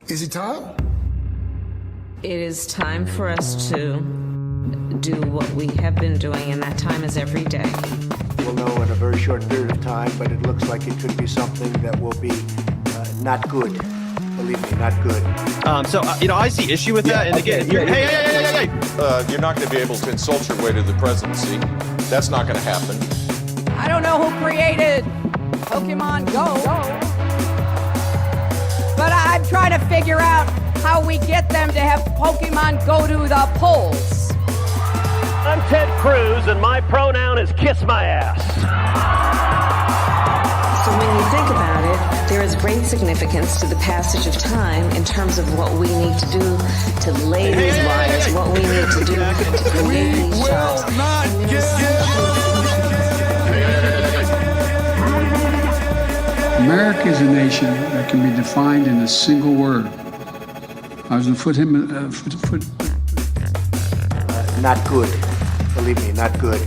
Is it time? It is time for us to do what we have been doing, and that time is every day. We'll know in a very short period of time, but it looks like it could be something that will be not good. Believe me, not good. I see issue with that. And again, hey. You're not going to be able to insult your way to the presidency. That's not going to happen. I don't know who created Pokemon Go, but I'm trying to figure out how we get them to have Pokemon go to the polls. I'm Ted Cruz, and my pronoun is kiss my ass. So when you think about it, there is great significance to the passage of time in terms of what we need to do to lay these wires, what we need to do to create these jobs. America is a nation that can be defined in a single word. I was going to put Not good. Believe me, not good.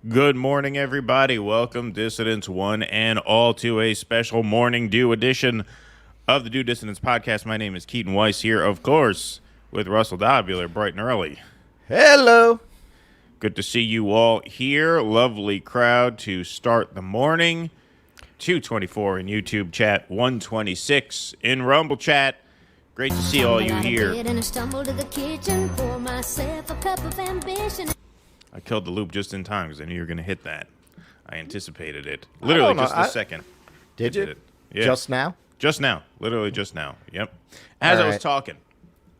Good morning, everybody. Welcome, Dissidents one and all, to a special Morning Dew edition of the Dew Dissidents podcast. My name is Keaton Weiss here, of course, with Russell Dobbular, bright and early. Hello. Good to see you all here. Lovely crowd to start the morning. 224 in YouTube chat, 126 in Rumble chat. Great to see all you here. I killed the loop just in time because I knew you were going to hit that. I anticipated it. Literally just a second. Did you? Yeah. Just now? Just now. Literally just now. Yep. As I was talking.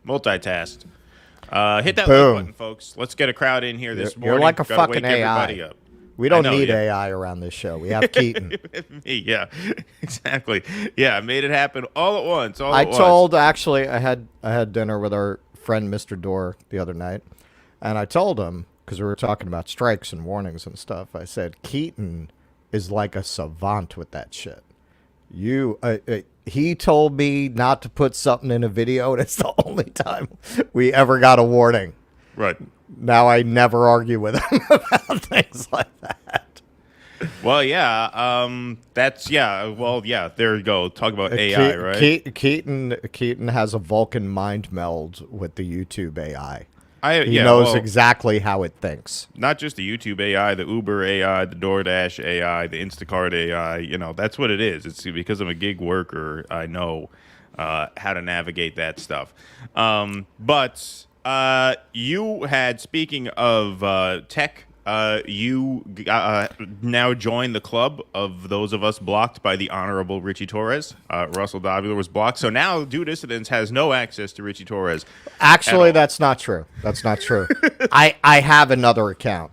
Multitasked. Hit that like button, folks. Let's get a crowd in here this morning. You're like a Gotta fucking wake everybody AI. up. We don't need AI around this show. We have Keaton. Me, yeah, exactly. Yeah, I made it happen all at once. I had dinner with our friend Mr. Dorr the other night, and I told him, because we were talking about strikes and warnings and stuff, I said, Keaton is like a savant with that shit. He told me not to put something in a video, and it's the only time we ever got a warning. Right. Now I never argue with him about things like that. Well, yeah. There you go. Talk about AI, right? Keaton has a Vulcan mind meld with the YouTube AI. He knows exactly how it thinks. Not just the YouTube AI, the Uber AI, the DoorDash AI, the Instacart AI. That's what it is. It's because I'm a gig worker. I know how to navigate that stuff. But you had, speaking of tech, you now joined the club of those of us blocked by the Honorable Richie Torres. Russell Dobbular was blocked. So now Dew Dissidents has no access to Richie Torres. Actually, that's not true. That's not true. I have another account.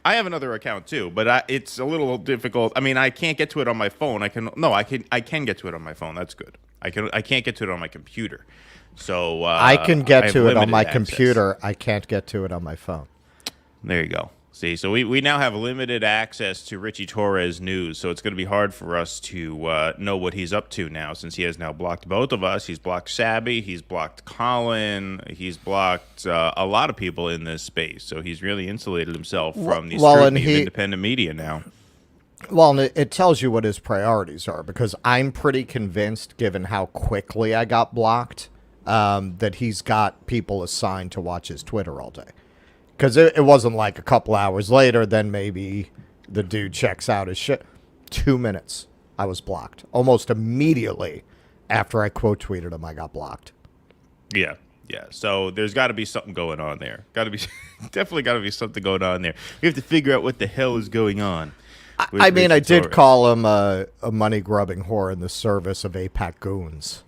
I have another account too, but it's a little difficult. I mean, I can't get to it on my phone. I can get to it on my phone. That's good. I can't get to it on my computer. So I can get to it on my access. computer. I can't get to it on my phone. There you go. See, so we now have limited access to Richie Torres news, so it's going to be hard for us to know what he's up to now, since he has now blocked both of us. He's blocked Sabby, he's blocked Colin, he's blocked a lot of people in this space, so he's really insulated himself from the scrutiny of independent media now. Well, it tells you what his priorities are, because I'm pretty convinced, given how quickly I got blocked, that he's got people assigned to watch his Twitter all day. Because it wasn't like a couple hours later, then maybe the dude checks out his shit. 2 minutes, I was blocked. Almost immediately after I quote tweeted him, I got blocked. Yeah. So there's got to be something going on there. Definitely got to be something going on there. We have to figure out what the hell is going on. I did call him a money-grubbing whore in the service of APAC goons.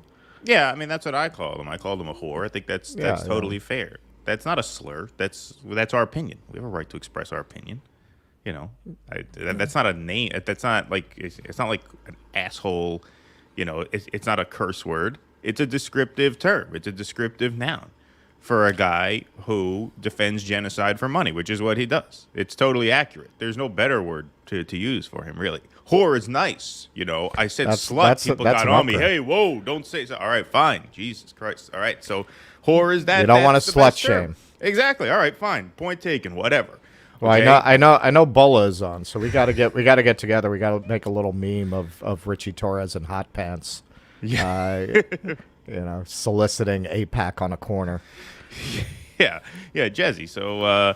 Yeah, I mean, that's what I called him. I called him a whore. I think that's totally fair. That's not a slur. That's our opinion. We have a right to express our opinion. That's not a name. That's not like it's not like an asshole. It's not a curse word. It's a descriptive term. It's a descriptive noun for a guy who defends genocide for money, which is what he does. It's totally accurate. There's no better word to use for him, really. Whore is nice. I said slut. People got on me. Hey, whoa, don't say so. All right, fine. Jesus Christ. All right, so whore is that. You don't want to slut shame. Exactly. All right, fine. Point taken. Whatever. Well, Okay? I know Bulla is on, so we gotta get together. We gotta make a little meme of Richie Torres in hot pants. Yeah. Soliciting AIPAC on a corner. Yeah, Jesse. So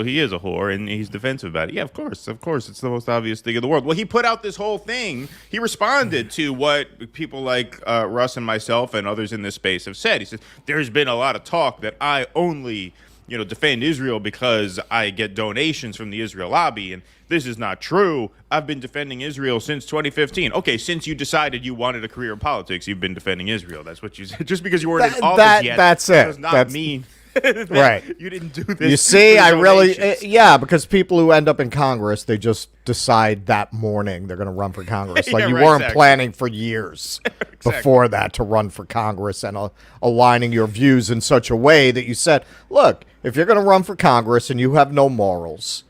he is a whore, and he's defensive about it. Yeah, of course, it's the most obvious thing in the world. Well, he put out this whole thing. He responded to what people like Russ and myself and others in this space have said. He says there's been a lot of talk that I only defend Israel because I get donations from the Israel lobby, and this is not true. I've been defending Israel since 2015. Okay, since you decided you wanted a career in politics, you've been defending Israel. That's what you said. Just because you weren't in office yet, that's it. does not mean right. You didn't do this. You see, I really, donations. because people who end up in Congress, they just decide that morning they're going to run for Congress. Like you right, weren't exactly. planning for years before that to run for Congress and aligning your views in such a way that you said, look, if you're going to run for Congress and you have no morals,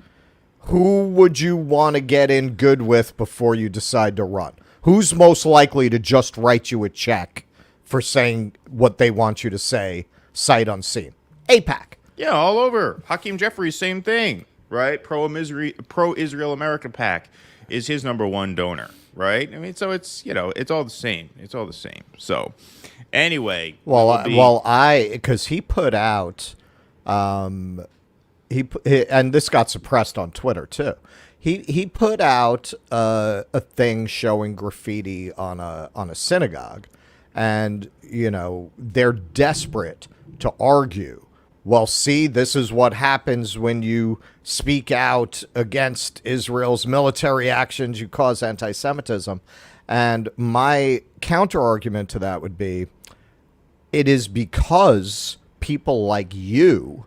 who would you want to get in good with before you decide to run? Who's most likely to just write you a check for saying what they want you to say, sight unseen? AIPAC. Yeah, all over. Hakeem Jeffries, same thing, right? Pro-Israel America PAC is his number one donor, right? I mean, so it's it's all the same. It's all the same. So, anyway, because he put out, and this got suppressed on Twitter too. He put out a thing showing graffiti on a synagogue, and they're desperate to argue. Well, see, this is what happens when you speak out against Israel's military actions. You cause anti-Semitism. And my counter-argument to that would be, it is because people like you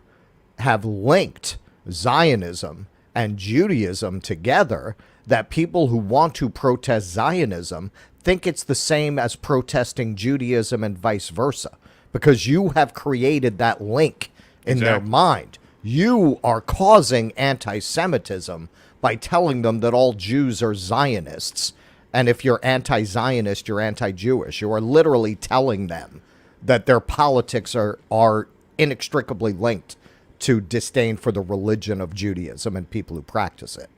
have linked Zionism and Judaism together that people who want to protest Zionism think it's the same as protesting Judaism and vice versa, because you have created that link in their mind. You are causing anti-Semitism by telling them that all Jews are Zionists. And if you're anti-Zionist, you're anti-Jewish. You are literally telling them that their politics are inextricably linked to disdain for the religion of Judaism and people who practice it.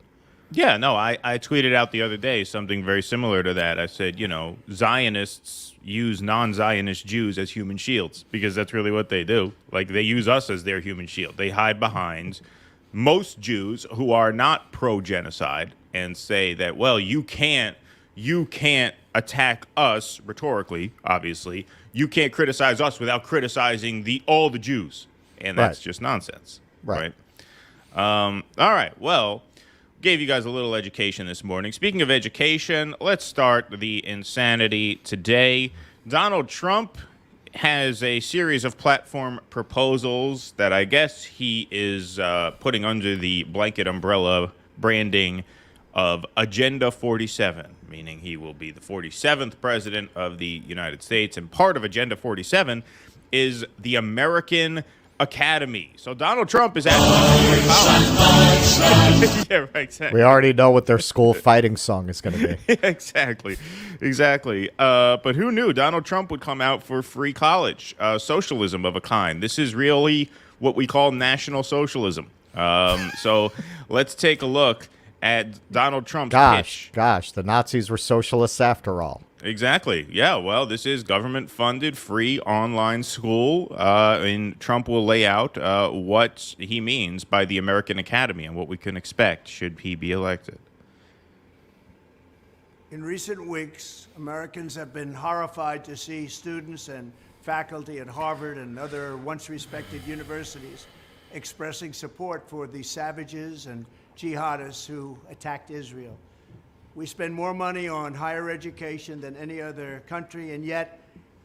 Yeah, no, I tweeted out the other day something very similar to that. I said, Zionists use non-Zionist Jews as human shields, because that's really what they do. Like, they use us as their human shield. They hide behind most Jews who are not pro-genocide and say that, well, you can't attack us rhetorically, obviously. You can't criticize us without criticizing all the Jews. And that's just nonsense. Right. All right. Well, gave you guys a little education this morning. Speaking of education, let's start the insanity today. Donald Trump has a series of platform proposals that I guess he is putting under the blanket umbrella branding of Agenda 47, meaning he will be the 47th president of the United States. And part of Agenda 47 is the American Academy. So Donald Trump is actually yeah, right, exactly. We already know what their school fighting song is going to be. Exactly. But who knew Donald Trump would come out for free college, socialism of a kind. This is really what we call National Socialism. So let's take a look at Donald Trump's pitch. Gosh, the Nazis were socialists after all. Exactly. Yeah, well, this is government-funded, free online school, and Trump will lay out what he means by the American Academy and what we can expect should he be elected. In recent weeks, Americans have been horrified to see students and faculty at Harvard and other once-respected universities expressing support for the savages and jihadists who attacked Israel. We spend more money on higher education than any other country, and yet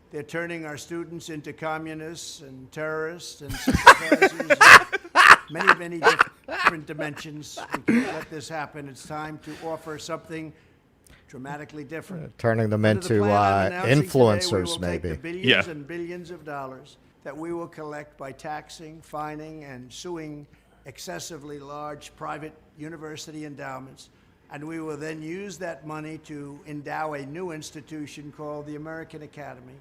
they're turning our students into communists and terrorists and sympathizers in many different dimensions. We can't let this happen. It's time to offer something dramatically different. Turning them into influencers, maybe. Take the billions and billions of dollars that we will collect by taxing, fining, and suing excessively large private university endowments. And we will then use that money to endow a new institution called the American Academy.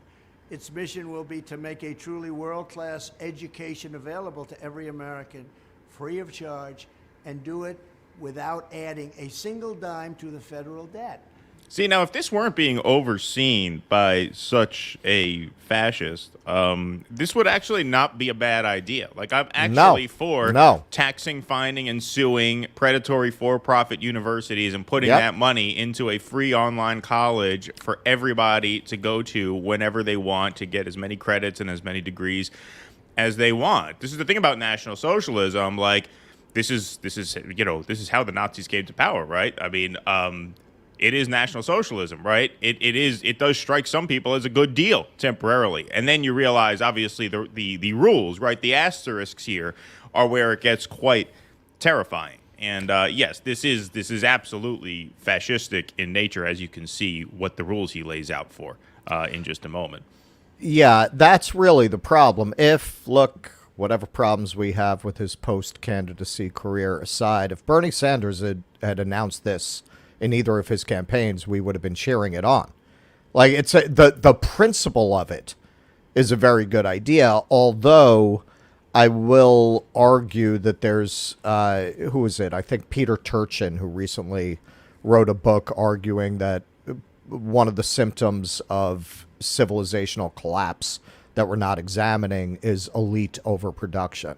Its mission will be to make a truly world-class education available to every American, free of charge, and do it without adding a single dime to the federal debt. See, now, if this weren't being overseen by such a fascist, this would actually not be a bad idea. Like, I'm actually for taxing, fining, and suing predatory for-profit universities and putting that money into a free online college for everybody to go to whenever they want to get as many credits and as many degrees as they want. This is the thing about National Socialism. Like, this is how the Nazis came to power, right? I mean, it is National Socialism, right? It does strike some people as a good deal temporarily. And then you realize, obviously, the rules, right? The asterisks here are where it gets quite terrifying. And yes, this is absolutely fascistic in nature, as you can see what the rules he lays out for in just a moment. Yeah, that's really the problem. Whatever problems we have with his post-candidacy career aside, if Bernie Sanders had announced this in either of his campaigns, we would have been cheering it on. Like, the principle of it is a very good idea, although I will argue that there's, who is it? I think Peter Turchin, who recently wrote a book arguing that one of the symptoms of civilizational collapse that we're not examining is elite overproduction.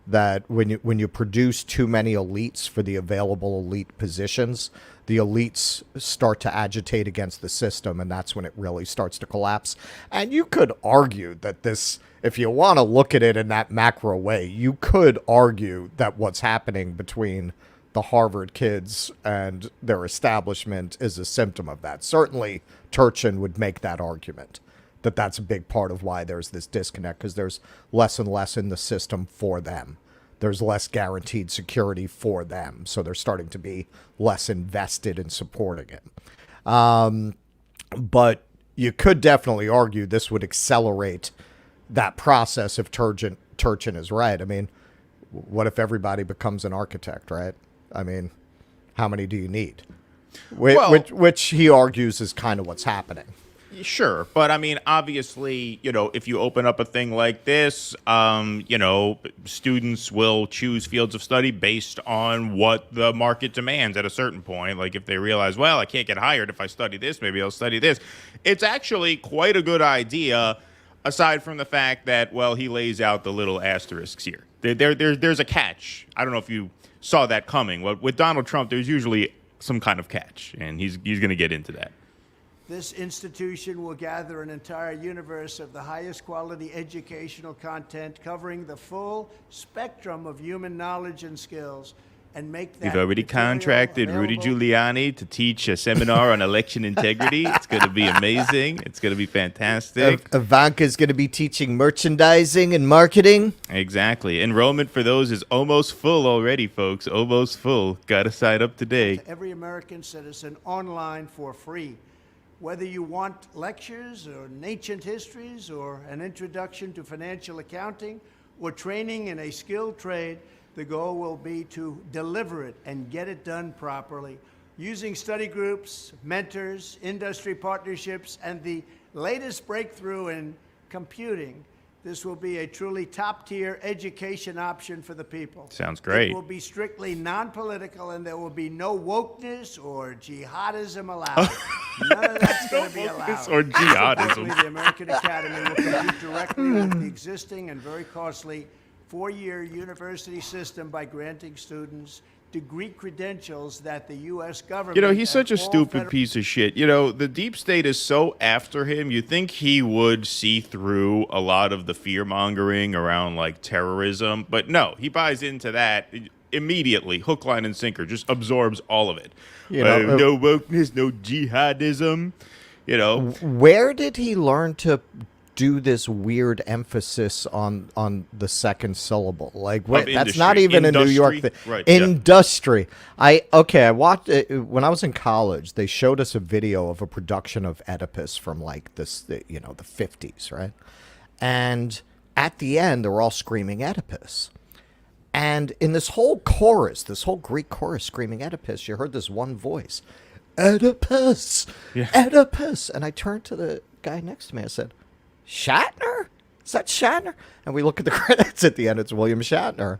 That when you produce too many elites for the available elite positions, the elites start to agitate against the system, and that's when it really starts to collapse. And you could argue that this, if you want to look at it in that macro way, you could argue that what's happening between the Harvard kids and their establishment is a symptom of that. Certainly, Turchin would make that argument, that that's a big part of why there's this disconnect, because there's less and less in the system for them. There's less guaranteed security for them, so they're starting to be less invested in supporting it. But you could definitely argue this would accelerate that process if Turchin is right. I mean, what if everybody becomes an architect, right? I mean, how many do you need? Which he argues is kind of what's happening. Sure, but I mean, obviously, if you open up a thing like this, students will choose fields of study based on what the market demands at a certain point. Like if they realize, well, I can't get hired if I study this, maybe I'll study this. It's actually quite a good idea, aside from the fact that, well, he lays out the little asterisks here. There's a catch. I don't know if you saw that coming. Well, with Donald Trump, there's usually some kind of catch, and he's going to get into that. This institution will gather an entire universe of the highest quality educational content covering the full spectrum of human knowledge and skills and make that. We've already contracted Rudy Giuliani to teach a seminar on election integrity. It's going to be amazing. It's going to be fantastic. Ivanka's going to be teaching merchandising and marketing. Exactly. Enrollment for those is almost full already, folks. Almost full. Got to sign up today. To every American citizen online for free. Whether you want lectures or ancient histories or an introduction to financial accounting or training in a skilled trade, the goal will be to deliver it and get it done properly. Using study groups, mentors, industry partnerships, and the latest breakthrough in computing, this will be a truly top-tier education option for the people. Sounds great. It will be strictly non-political, and there will be no wokeness or jihadism allowed. None of that's going to be allowed. Or jihadism. The American Academy will compete directly with the existing and very costly four-year university system by granting students degree credentials that the U.S. government... he's such a stupid piece of shit. The deep state is so after him. You think he would see through a lot of the fear-mongering around, like, terrorism. But no, he buys into that immediately. Hook, line, and sinker. Just absorbs all of it. No wokeness, no jihadism. Where did he learn to do this weird emphasis on the second syllable? Like, that's not even a New York thing. Right, industry. I watched it when I was in college. They showed us a video of a production of Oedipus from like the 50s, right? And at the end, they're all screaming Oedipus. And in this whole chorus, this whole Greek chorus screaming Oedipus, you heard this one voice, Oedipus, Oedipus. And I turned to the guy next to me. I said, Shatner? Is that Shatner? And we look at the credits at the end. It's William Shatner.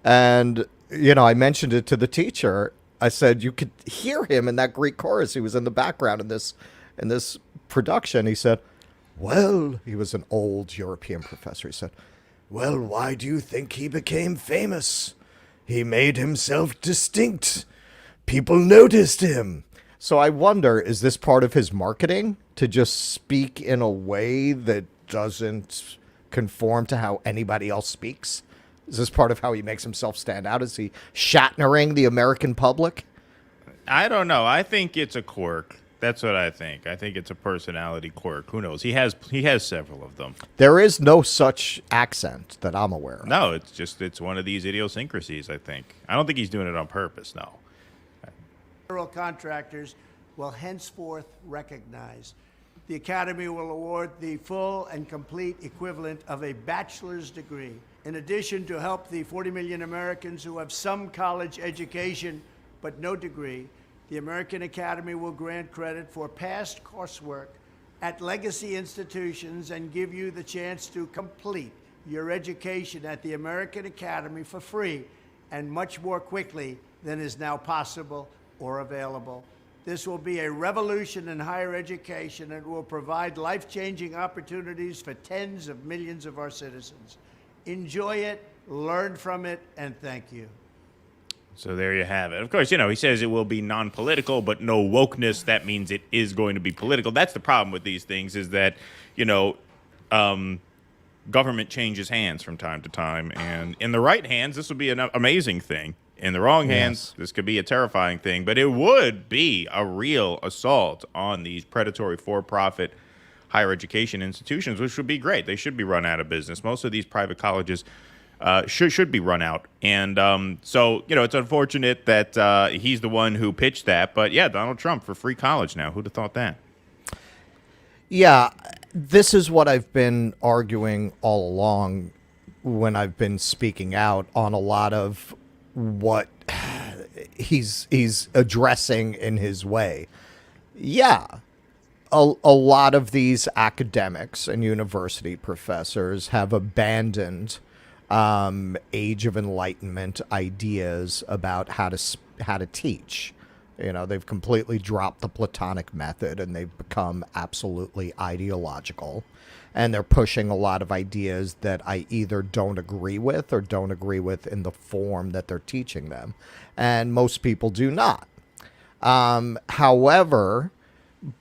And, I mentioned it to the teacher. I said, you could hear him in that Greek chorus. He was in the background in this production. He said, well, he was an old European professor. He said, well, why do you think he became famous? He made himself distinct. People noticed him. So I wonder, is this part of his marketing to just speak in a way that doesn't conform to how anybody else speaks? Is this part of how he makes himself stand out? Is he Shatnering the American public? I don't know. I think it's a quirk. That's what I think. I think it's a personality quirk. Who knows? He has several of them. There is no such accent that I'm aware of. No, it's one of these idiosyncrasies, I think. I don't think he's doing it on purpose, no. Federal contractors will henceforth recognize. The Academy will award the full and complete equivalent of a bachelor's degree. In addition, to help the 40 million Americans who have some college education but no degree, the American Academy will grant credit for past coursework at legacy institutions and give you the chance to complete your education at the American Academy for free and much more quickly than is now possible or available. This will be a revolution in higher education and will provide life-changing opportunities for tens of millions of our citizens. Enjoy it, learn from it, and thank you. So there you have it. Of course, he says it will be non-political, but no wokeness. That means it is going to be political. That's the problem with these things is that, government changes hands from time to time. And in the right hands, this would be an amazing thing. In the wrong hands, this could be a terrifying thing. But it would be a real assault on these predatory for-profit higher education institutions, which would be great. They should be run out of business. Most of these private colleges should be run out. And so, it's unfortunate that he's the one who pitched that. But, yeah, Donald Trump for free college now. Who'd have thought that? Yeah, this is what I've been arguing all along when I've been speaking out on a lot of what he's addressing in his way. Yeah, a lot of these academics and university professors have abandoned Age of Enlightenment ideas about how to teach. They've completely dropped the Platonic method and they've become absolutely ideological. And they're pushing a lot of ideas that I either don't agree with or don't agree with in the form that they're teaching them. And most people do not. However,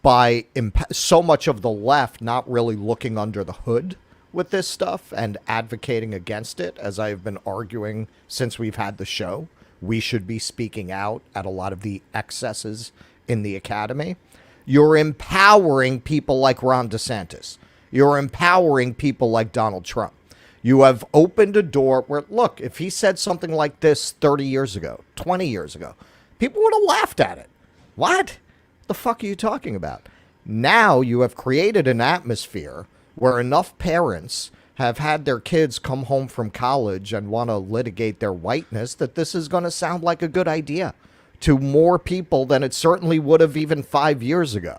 by so much of the left not really looking under the hood with this stuff and advocating against it, as I've been arguing since we've had the show, we should be speaking out at a lot of the excesses in the academy. You're empowering people like Ron DeSantis. You're empowering people like Donald Trump. You have opened a door where, look, if he said something like this 30 years ago, 20 years ago, people would have laughed at it. What the fuck are you talking about? Now you have created an atmosphere where enough parents have had their kids come home from college and want to litigate their whiteness that this is going to sound like a good idea to more people than it certainly would have even 5 years ago.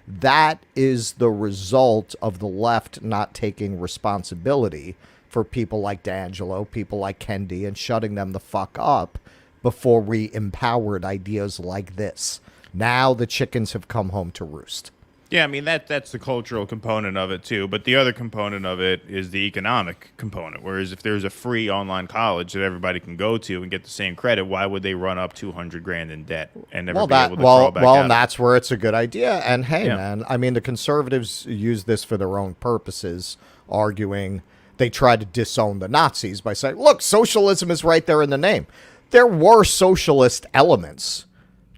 That is the result of the left not taking responsibility for people like D'Angelo, people like Kendi, and shutting them the fuck up before we empowered ideas like this. Now the chickens have come home to roost. Yeah, I mean, that's the cultural component of it, too. But the other component of it is the economic component. Whereas if there's a free online college that everybody can go to and get the same credit, why would they run up $200,000 in debt and never be able to crawl back out? And that's where it's a good idea. And hey, man, I mean, the conservatives use this for their own purposes, arguing they try to disown the Nazis by saying, look, socialism is right there in the name. There were socialist elements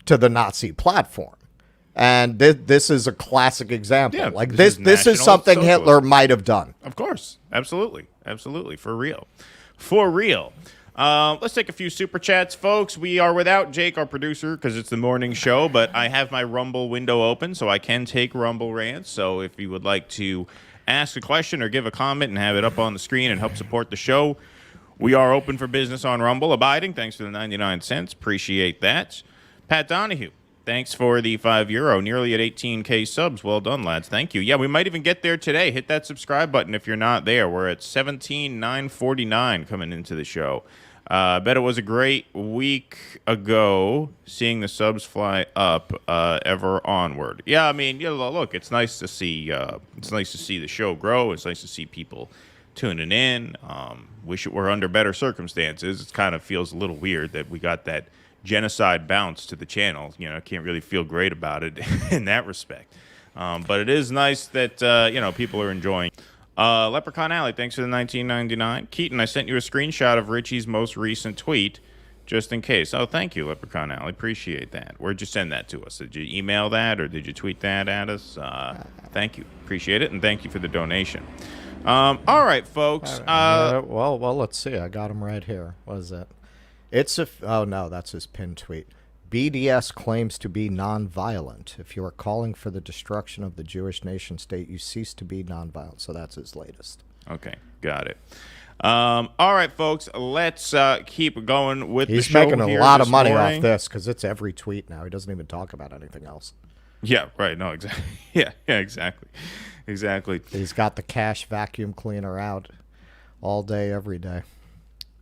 to the Nazi platform. And this is a classic example. Yeah, like this is something socialism. Hitler might have done. Of course. Absolutely. Absolutely. For real. For real. Let's take a few super chats, folks. We are without Jake, our producer, because it's the morning show, but I have my Rumble window open, so I can take Rumble rants. So if you would like to ask a question or give a comment and have it up on the screen and help support the show, we are open for business on Rumble. Abiding, thanks for the 99 cents. Appreciate that. Pat Donahue. Thanks for the €5. Nearly at 18K subs. Well done, lads. Thank you. Yeah, we might even get there today. Hit that subscribe button if you're not there. We're at 17,949 coming into the show. I bet it was a great week ago seeing the subs fly up ever onward. Yeah, I mean, look, it's nice to see the show grow. It's nice to see people tuning in. Wish it were under better circumstances. It kind of feels a little weird that we got that genocide bounce to the channel. Can't really feel great about it in that respect. But it is nice that people are enjoying. Leprechaun Alley, thanks for the $19.99. Keaton, I sent you a screenshot of Richie's most recent tweet, just in case. Oh, thank you, Leprechaun Alley. Appreciate that. Where'd you send that to us? Did you email that or did you tweet that at us? Thank you. Appreciate it, and thank you for the donation. All right, folks. Well, let's see. I got him right here. What is it? Oh, no, that's his pinned tweet. BDS claims to be nonviolent. If you are calling for the destruction of the Jewish nation state, you cease to be nonviolent. So that's his latest. Okay, got it. All right, folks, let's keep going with the show. He's making a lot of money off this because it's every tweet now. He doesn't even talk about anything else. Yeah, right. No, exactly. Yeah, exactly. He's got the cash vacuum cleaner out all day, every day.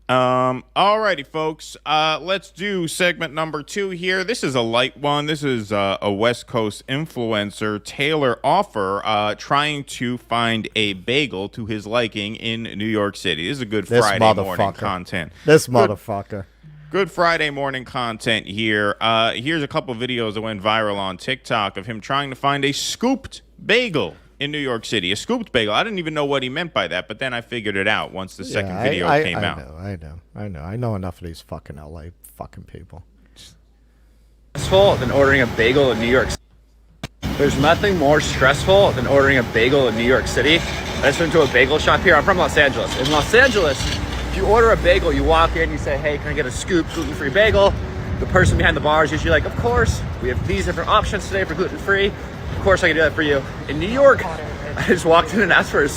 All righty, folks. Let's do segment number 2 here. This is a light one. This is a West Coast influencer, Taylor Offer, trying to find a bagel to his liking in New York City. This is a good Friday morning content. This motherfucker. Good Friday morning content here. Here's a couple videos that went viral on TikTok of him trying to find a scooped bagel in New York City. A scooped bagel. I didn't even know what he meant by that, but then I figured it out once the second video came out. I know enough of these fucking LA fucking people. Stressful than ordering a bagel in New York City. There's nothing more stressful than ordering a bagel in New York City. I just went to a bagel shop here. I'm from Los Angeles. In Los Angeles, if you order a bagel, you walk in, you say, hey, can I get a scoop gluten-free bagel? The person behind the bar is usually like, of course, we have these different options today for gluten-free. Of course I can do that for you. In New York, I just walked in and asked for a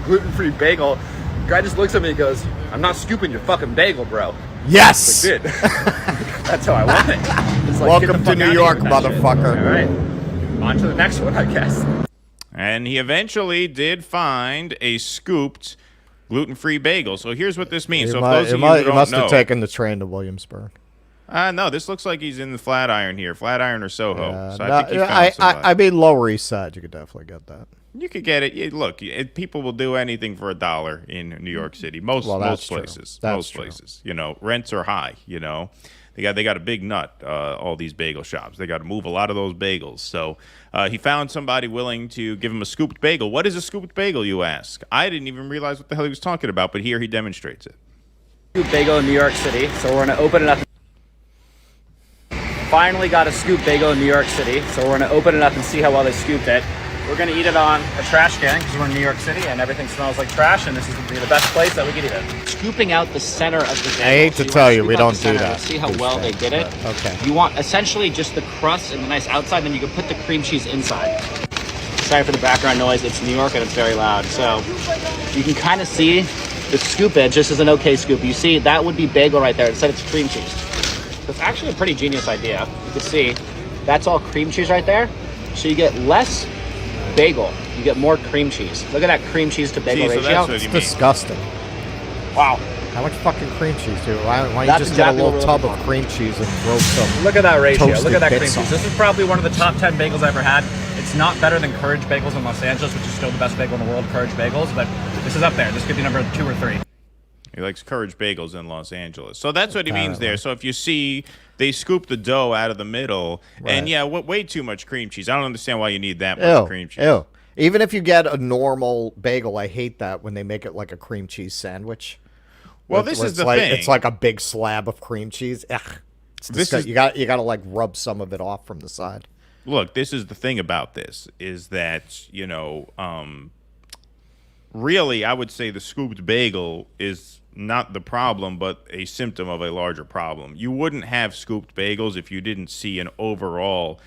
gluten-free bagel. The guy just looks at me and goes, I'm not scooping your fucking bagel, bro. Yes! Like, dude. That's how I want it. It's like, welcome to New York, motherfucker. All right. On to the next one, I guess. And he eventually did find a scooped gluten-free bagel. So here's what this means. So if those of you who don't know, must have taken the train to Williamsburg. No, this looks like he's in the Flatiron here. Flatiron or Soho. Yeah, so I think he found somebody. I mean, Lower East Side, you could definitely get that. You could get it. Look, people will do anything for $1 in New York City. Most places. Most places. Rents are high, They got a big nut, all these bagel shops. They got to move a lot of those bagels. So he found somebody willing to give him a scooped bagel. What is a scooped bagel, you ask? I didn't even realize what the hell he was talking about, but here he demonstrates it. Scoop bagel in New York City, so we're going to open it up. Finally got a scoop bagel in New York City, so we're going to open it up and see how well they scooped it. We're going to eat it on a trash can because we're in New York City and everything smells like trash, and this is the best place that we could eat it. Scooping out the center of the bagel. I hate to tell you, we don't do that. See how well they did it? Okay. You want essentially just the crust and the nice outside, then you can put the cream cheese inside. Sorry for the background noise. It's New York and it's very loud. So you can kind of see the scoop edge. This is an okay scoop. You see, that would be bagel right there. Instead, it's cream cheese. It's actually a pretty genius idea. You can see that's all cream cheese right there. So you get less bagel. You get more cream cheese. Look at that cream cheese to bagel ratio. It's disgusting. Wow. How much fucking cream cheese, dude? Why don't you just get a little tub of cream cheese and throw some? Look at that ratio. Look at that cream bits cheese. This is probably one of the top 10 bagels I've ever had. It's not better than Courage Bagels in Los Angeles, which is still the best bagel in the world, Courage Bagels, but this is up there. This could be number 2 or 3. He likes Courage Bagels in Los Angeles. So that's what he means there. So if you see they scoop the dough out of the middle, and way too much cream cheese. I don't understand why you need that much cream cheese. Ew. Even if you get a normal bagel, I hate that when they make it like a cream cheese sandwich. Well, this is the thing. It's like a big slab of cream cheese. Ugh. You got to like rub some of it off from the side. Look, this is the thing about this is that, really, I would say the scooped bagel is not the problem, but a symptom of a larger problem. You wouldn't have scooped bagels if you didn't see an overall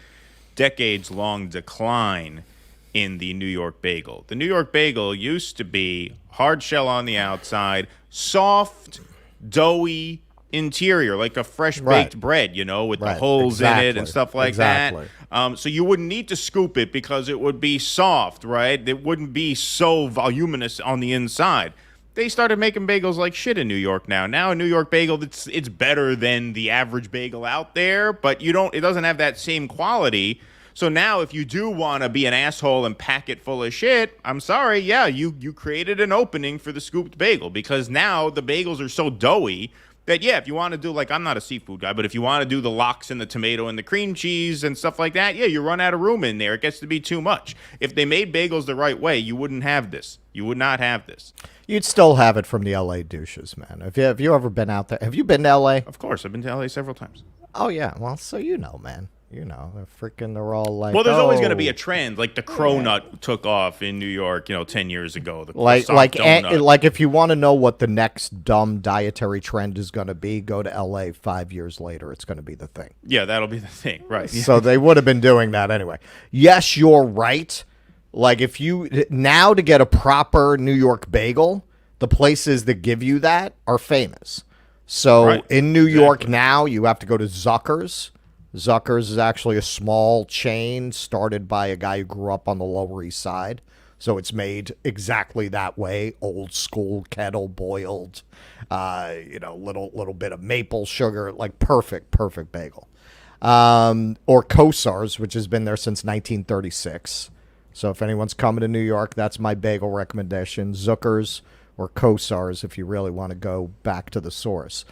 decades-long decline in the New York bagel. The New York bagel used to be hard shell on the outside, soft, doughy, interior, like a fresh baked bread, you know, with the holes in it and stuff like that. So you wouldn't need to scoop it because it would be soft, right? It wouldn't be so voluminous on the inside. They started making bagels like shit in New York now. Now a New York bagel, it's better than the average bagel out there, but it doesn't have that same quality. So now if you do want to be an asshole and pack it full of shit, I'm sorry, yeah, you created an opening for the scooped bagel, because now the bagels are so doughy that, yeah, if you want to do, like, I'm not a seafood guy, but if you want to do the lox and the tomato and the cream cheese and stuff like that, yeah, you run out of room in there. It gets to be too much. If they made bagels the right way, you wouldn't have this. You would not have this. You'd still have it from the L.A. douches, man. Have you ever been out there? Have you been to L.A.? Of course. I've been to L.A. several times. Oh, yeah. Well, so you know, man. You know, they're all like, well, there's always going to be a trend. Like the cronut took off in New York, 10 years ago. Like if you want to know what the next dumb dietary trend is going to be, go to L.A. 5 years later. It's going to be the thing. Yeah, that'll be the thing, right? So they would have been doing that anyway. Yes, you're right. Like if you now to get a proper New York bagel, the places that give you that are famous. So in New York now, you have to go to Zucker's. Zucker's is actually a small chain started by a guy who grew up on the Lower East Side. So it's made exactly that way, old school, kettle boiled, little bit of maple sugar, like perfect bagel. Or Kosar's, which has been there since 1936. So if anyone's coming to New York, that's my bagel recommendation. Zucker's or Kosar's if you really want to go back to the source.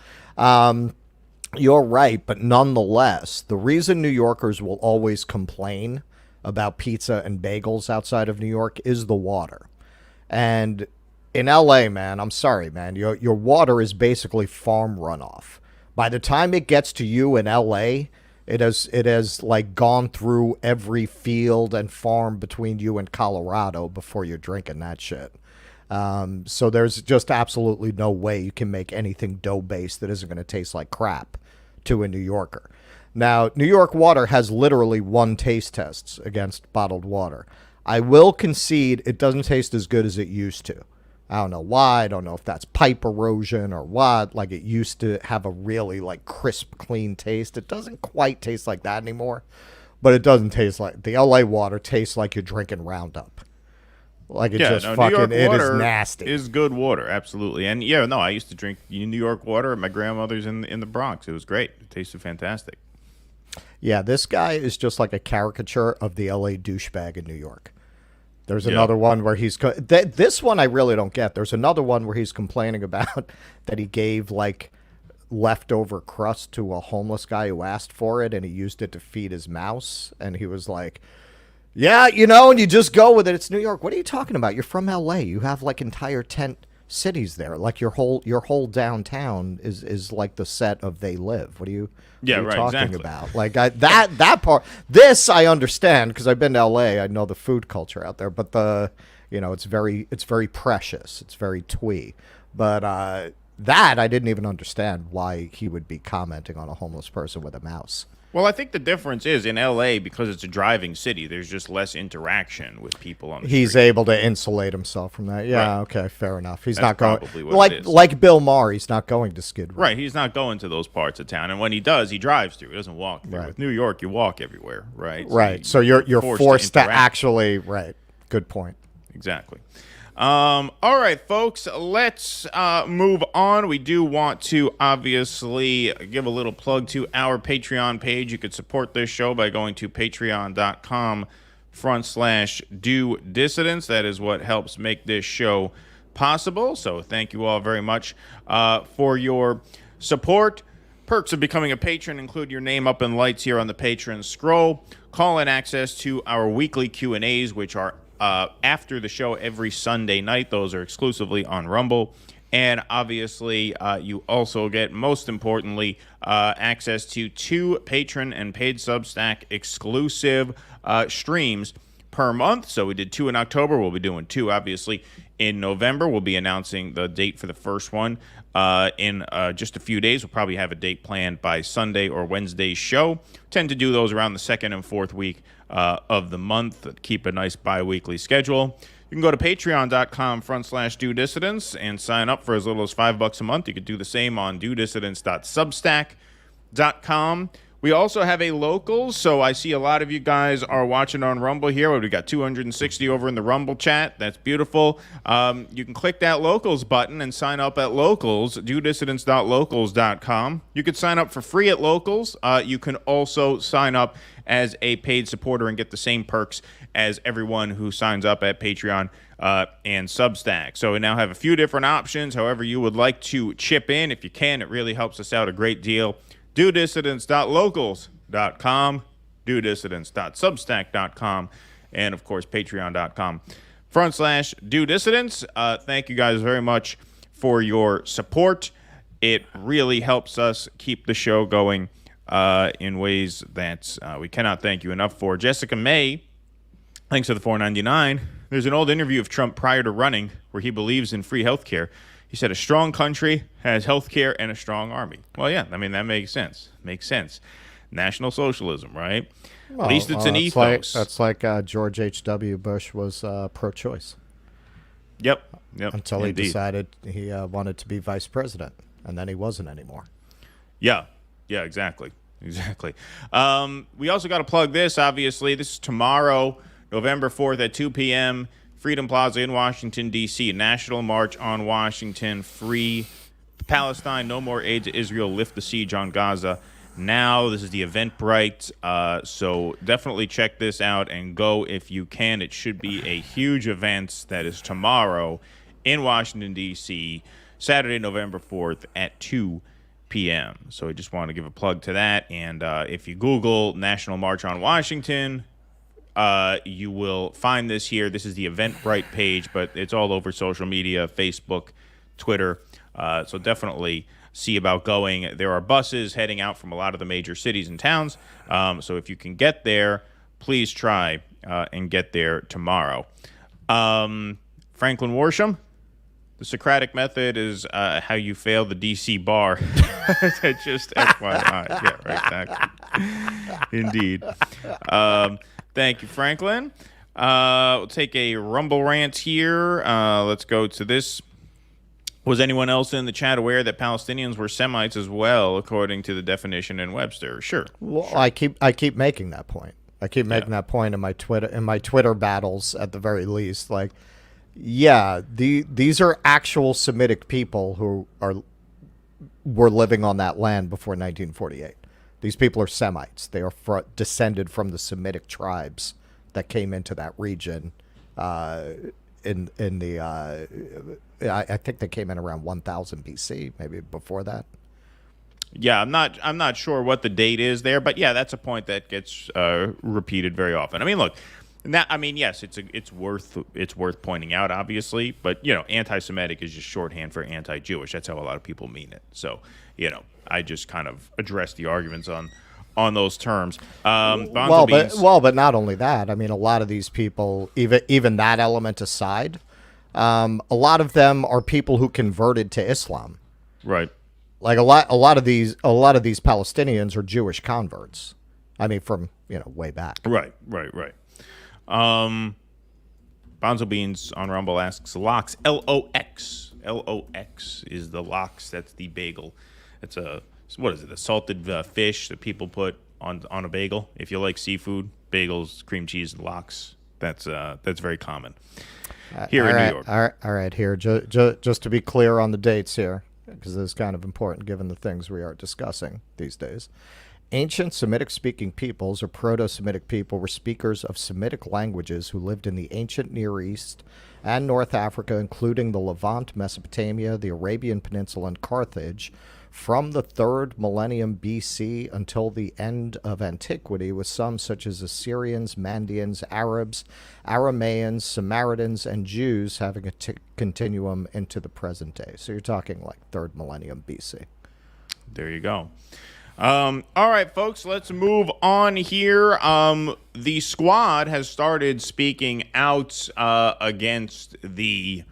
You're right, but nonetheless, the reason New Yorkers will always complain about pizza and bagels outside of New York is the water. And in LA, man, I'm sorry, man, your water is basically farm runoff. By the time it gets to you in LA, it has like gone through every field and farm between you and Colorado before you're drinking that shit. So there's just absolutely no way you can make anything dough-based that isn't going to taste like crap to a New Yorker. Now, New York water has literally one taste test against bottled water. I will concede it doesn't taste as good as it used to. I don't know why. I don't know if that's pipe erosion or what. Like, it used to have a really, like, crisp, clean taste. It doesn't quite taste like that anymore. But it doesn't taste like... The LA water tastes like you're drinking Roundup. Like it just fucking, it is nasty. Is good water, absolutely. And I used to drink New York water at my grandmother's in the Bronx. It was great. It tasted fantastic. Yeah, this guy is just like a caricature of the LA douchebag in New York. There's another one where he's this one I really don't get. There's another one where he's complaining about that he gave like leftover crust to a homeless guy who asked for it, and he used it to feed his mouse, and he was like, yeah, and you just go with it. It's New York. What are you talking about? You're from L.A. You have like entire tent cities there. Like your whole downtown is like the set of They Live. What are you talking about? Like that part. This I understand because I've been to L.A. I know the food culture out there. But it's very precious. It's very twee. But that I didn't even understand why he would be commenting on a homeless person with a mouse. Well, I think the difference is in L.A., because it's a driving city, there's just less interaction with people on the street. He's able to insulate himself from that. Yeah, right. Okay, fair enough. He's not going like Bill Maher. He's not going to Skid Row. Right, he's not going to those parts of town, and when he does, he drives through. He doesn't walk through. Right. With New York, you walk everywhere, right? Right. So you're forced to actually. Right. Good point. Exactly. All right, folks, let's move on. We do want to obviously give a little plug to our Patreon page. You could support this show by going to patreon.com/do-dissidents. That is what helps make this show possible. So thank you all very much for your support. Perks of becoming a patron include your name up in lights here on the patron scroll, call-in access to our weekly Q&As, which are after the show every Sunday night. Those are exclusively on Rumble. And obviously, you also get, most importantly, access to 2 patron and paid Substack exclusive streams per month. So we did 2 in October. We'll be doing 2, obviously, in November. We'll be announcing the date for the first one in just a few days. We'll probably have a date planned by Sunday or Wednesday's show. Tend to do those around the 2nd and 4th week of the month. Keep a nice bi-weekly schedule. You can go to patreon.com/DoDissidents and sign up for as little as $5 a month. You could do the same on DoDissidents.substack.com. We also have a locals, so I see a lot of you guys are watching on Rumble here. We got 260 over in the Rumble chat. That's beautiful. You can click that locals button and sign up at locals, DoDissidents.locals.com. You can sign up for free at locals. You can also sign up as a paid supporter and get the same perks as everyone who signs up at Patreon and Substack. So we now have a few different options. However you would like to chip in, if you can, it really helps us out a great deal. DoDissidents.locals.com, DoDissidents.substack.com, and of course patreon.com/DoDissidents. Thank you guys very much for your support. It really helps us keep the show going in ways that we cannot thank you enough for. Jessica May, thanks for the $4.99. There's an old interview of Trump prior to running where he believes in free health care. He said a strong country has health care and a strong army. Well, yeah, I mean, that makes sense. Makes sense. National socialism, right? Well, at least it's an ethos. That's like George H.W. Bush was pro-choice. Yep. Until he decided he wanted to be vice president, and then he wasn't anymore. Yeah, exactly. We also got to plug this, obviously. This is tomorrow, November 4th at 2 p.m., Freedom Plaza in Washington, D.C. National March on Washington. Free Palestine. No more aid to Israel. Lift the siege on Gaza. Now, this is the Eventbrite. So definitely check this out and go if you can. It should be a huge event that is tomorrow in Washington, D.C., Saturday, November 4th at 2 p.m. So I just want to give a plug to that. And if you Google National March on Washington, you will find this here. This is the Eventbrite page, but it's all over social media, Facebook, Twitter. So definitely see about going. There are buses heading out from a lot of the major cities and towns. So if you can get there, please try and get there tomorrow. Franklin Worsham, the Socratic method is how you fail the DC bar. Just FYI. Yeah, right. Exactly. Indeed. Thank you, Franklin. We'll take a Rumble rant here. Let's go to this. Was anyone else in the chat aware that Palestinians were Semites as well, according to the definition in Webster? Sure. Well, sure. I keep making that point. I keep making that point in my Twitter battles, at the very least. Like, yeah, these are actual Semitic people who were living on that land before 1948. These people are Semites. They are descended from the Semitic tribes that came into that region. I think they came in around 1000 BC, maybe before that. Yeah, I'm not sure what the date is there, but yeah, that's a point that gets repeated very often. I mean, look, yes, it's worth pointing out, obviously, but anti-Semitic is just shorthand for anti-Jewish. That's how a lot of people mean it. So, I just kind of address the arguments on those terms. But not only that. I mean, a lot of these people, even that element aside, a lot of them are people who converted to Islam. Right. Like a lot of these Palestinians are Jewish converts. I mean, from way back. Right. Bonzo Beans on Rumble asks, lox, L-O-X. L-O-X is the lox. That's the bagel. It's a salted fish that people put on a bagel. If you like seafood, bagels, cream cheese, and lox. That's very common here in New York. All right. Here, just to be clear on the dates here, because this is kind of important given the things we are discussing these days. Ancient Semitic-speaking peoples, or Proto-Semitic people, were speakers of Semitic languages who lived in the ancient Near East and North Africa, including the Levant, Mesopotamia, the Arabian Peninsula, and Carthage, from the 3rd millennium BC until the end of antiquity, with some such as Assyrians, Mandeans, Arabs, Aramaeans, Samaritans, and Jews having a continuum into the present day. So you're talking like 3rd millennium BC. There you go. All right, folks, let's move on here. The squad has started speaking out against the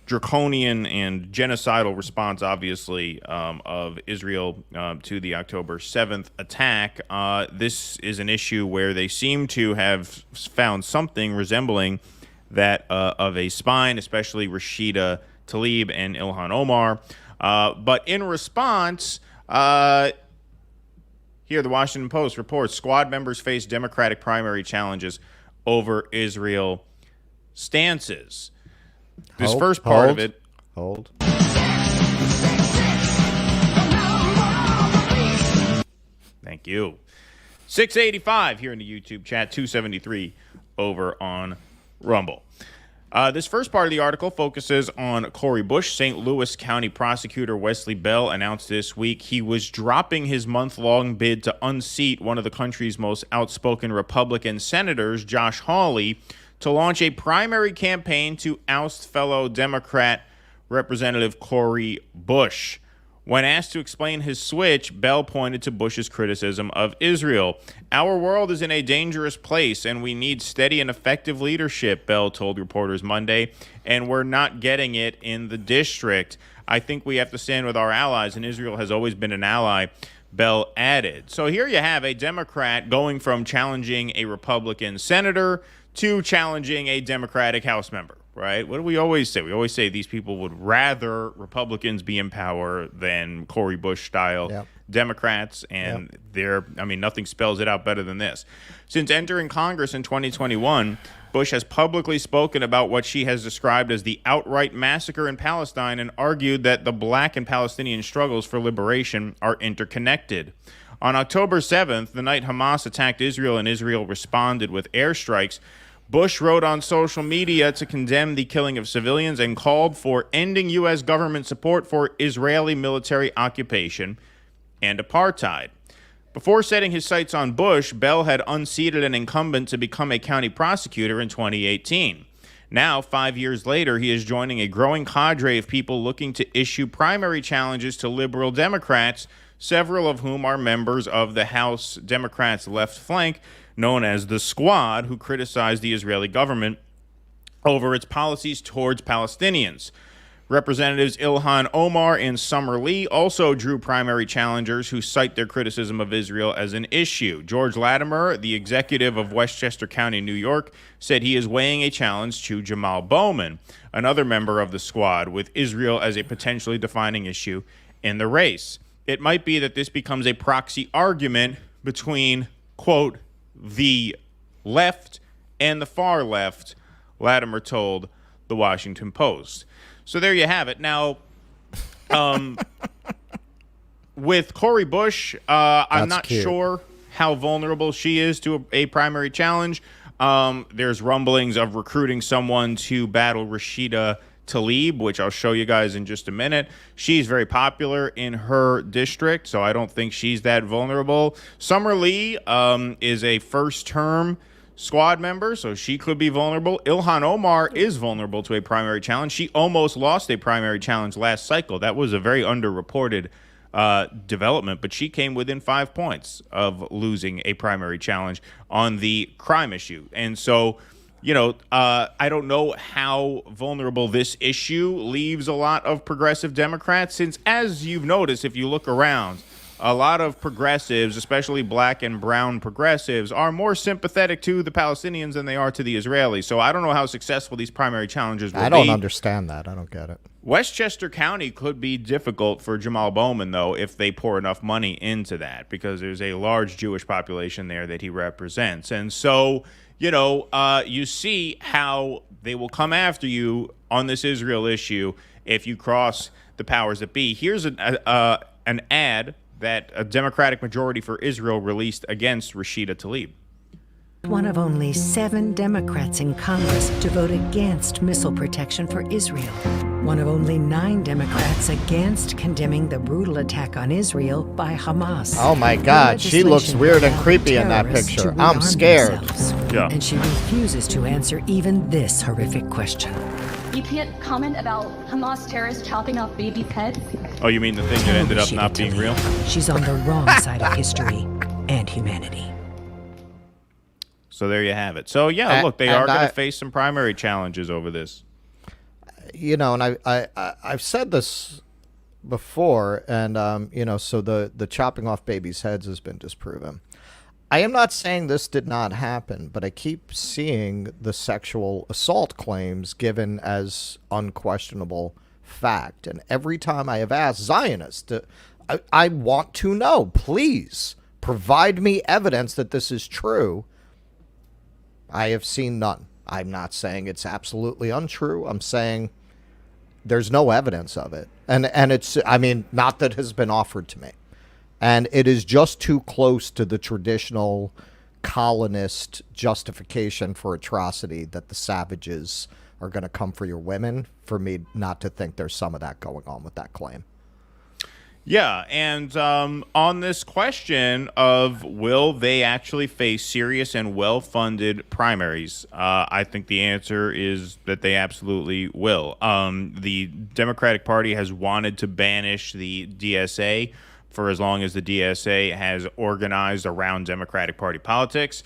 draconian and genocidal response, obviously, of Israel to the October 7th attack. This is an issue where they seem to have found something resembling that of a spine, especially Rashida Tlaib and Ilhan Omar. But in response, here the Washington Post reports squad members face Democratic primary challenges over Israel stances. This first part of it. Hold. Thank you. 685 here in the YouTube chat, 273 over on Rumble. This first part of the article focuses on Cori Bush. St. Louis County Prosecutor Wesley Bell announced this week he was dropping his month-long bid to unseat one of the country's most outspoken Republican senators, Josh Hawley, to launch a primary campaign to oust fellow Democrat Representative Cori Bush. When asked to explain his switch, Bell pointed to Bush's criticism of Israel. "Our world is in a dangerous place, and we need steady and effective leadership," Bell told reporters Monday, "and we're not getting it in the district. I think we have to stand with our allies, and Israel has always been an ally," Bell added. So here you have a Democrat going from challenging a Republican senator to challenging a Democratic House member. Right? What do we always say? We always say these people would rather Republicans be in power than Cori Bush-style Democrats, and nothing spells it out better than this. Since entering Congress in 2021, Bush has publicly spoken about what she has described as the outright massacre in Palestine and argued that the Black and Palestinian struggles for liberation are interconnected. On October 7th, the night Hamas attacked Israel and Israel responded with airstrikes, Bush wrote on social media to condemn the killing of civilians and called for ending U.S. government support for Israeli military occupation and apartheid. Before setting his sights on Bush, Bell had unseated an incumbent to become a county prosecutor in 2018. Now, 5 years later, he is joining a growing cadre of people looking to issue primary challenges to liberal Democrats, several of whom are members of the House Democrats' left flank, known as the Squad, who criticized the Israeli government over its policies towards Palestinians. Representatives Ilhan Omar and Summer Lee also drew primary challengers who cite their criticism of Israel as an issue. George Latimer, the executive of Westchester County, New York, said he is weighing a challenge to Jamal Bowman, another member of the Squad, with Israel as a potentially defining issue in the race. It might be that this becomes a proxy argument between, quote, the left and the far left, Latimer told the Washington Post. So there you have it. Now, with Cori Bush, I'm not sure how vulnerable she is to a primary challenge. There's rumblings of recruiting someone to battle Rashida Tlaib, which I'll show you guys in just a minute. She's very popular in her district, so I don't think she's that vulnerable. Summer Lee is a first-term Squad member, so she could be vulnerable. Ilhan Omar is vulnerable to a primary challenge. She almost lost a primary challenge last cycle. That was a very underreported development, but she came within 5 points of losing a primary challenge on the crime issue. And so, I don't know how vulnerable this issue leaves a lot of progressive Democrats, since, as you've noticed, if you look around, a lot of progressives, especially black and brown progressives, are more sympathetic to the Palestinians than they are to the Israelis. So I don't know how successful these primary challenges will be. I don't understand that. I don't get it. Westchester County could be difficult for Jamal Bowman, though, if they pour enough money into that, because there's a large Jewish population there that he represents. And so, you see how they will come after you on this Israel issue if you cross the powers that be. Here's an ad that a Democratic majority for Israel released against Rashida Tlaib. One of only 7 Democrats in Congress to vote against missile protection for Israel. One of only 9 Democrats against condemning the brutal attack on Israel by Hamas. Oh my God, she looks weird and creepy in that picture. I'm scared. Yeah. And she refuses to answer even this horrific question. You can't comment about Hamas terrorists chopping off babies' heads? Oh, you mean the thing that ended up not being real? She's on the wrong side of history and humanity. So there you have it. So, yeah, look, they are going to face some primary challenges over this. And I've said this before, and, so the chopping off babies' heads has been disproven. I am not saying this did not happen, but I keep seeing the sexual assault claims given as unquestionable fact. And every time I have asked Zionists, I want to know, please provide me evidence that this is true. I have seen none. I'm not saying it's absolutely untrue. I'm saying there's no evidence of it. And it's, I mean, not that has been offered to me. And it is just too close to the traditional colonist justification for atrocity that the savages are going to come for your women for me not to think there's some of that going on with that claim. Yeah, and on this question of will they actually face serious and well-funded primaries, I think the answer is that they absolutely will. The Democratic Party has wanted to banish the DSA for as long as the DSA has organized around Democratic Party politics.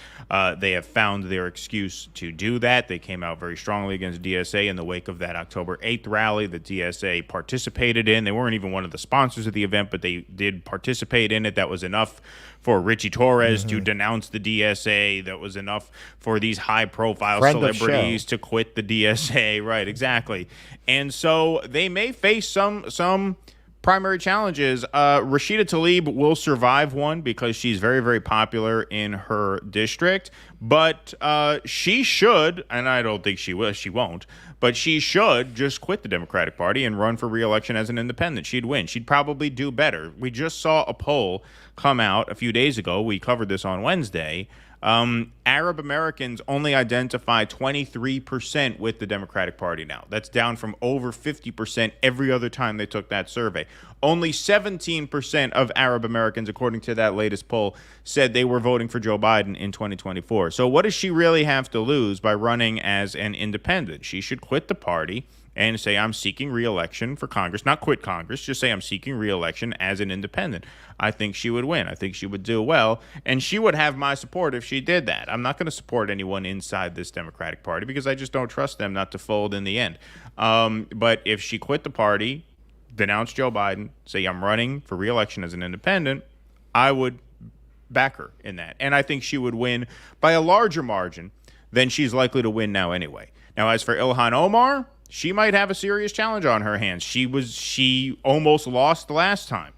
They have found their excuse to do that. They came out very strongly against DSA in the wake of that October 8th rally that DSA participated in. They weren't even one of the sponsors of the event, but they did participate in it. That was enough for Richie Torres to denounce the DSA. That was enough for these high-profile celebrities to quit the DSA. Right, exactly. And so they may face some primary challenges. Rashida Tlaib will survive one because she's very, very popular in her district. But she should, and I don't think she will, she won't, but she should just quit the Democratic Party and run for re-election as an independent. She'd win. She'd probably do better. We just saw a poll come out a few days ago. We covered this on Wednesday. Arab Americans only identify 23% with the Democratic Party now. That's down from over 50% every other time they took that survey. Only 17% of Arab Americans, according to that latest poll, said they were voting for Joe Biden in 2024. So what does she really have to lose by running as an independent? She should quit the party and say, I'm seeking re-election for Congress. Not quit Congress, just say I'm seeking re-election as an independent. I think she would win. I think she would do well. And she would have my support if she did that. I'm not going to support anyone inside this Democratic Party because I just don't trust them not to fold in the end. But if she quit the party, denounce Joe Biden, say I'm running for re-election as an independent, I would back her in that. And I think she would win by a larger margin than she's likely to win now anyway. Now, as for Ilhan Omar, she might have a serious challenge on her hands. She almost lost the last time.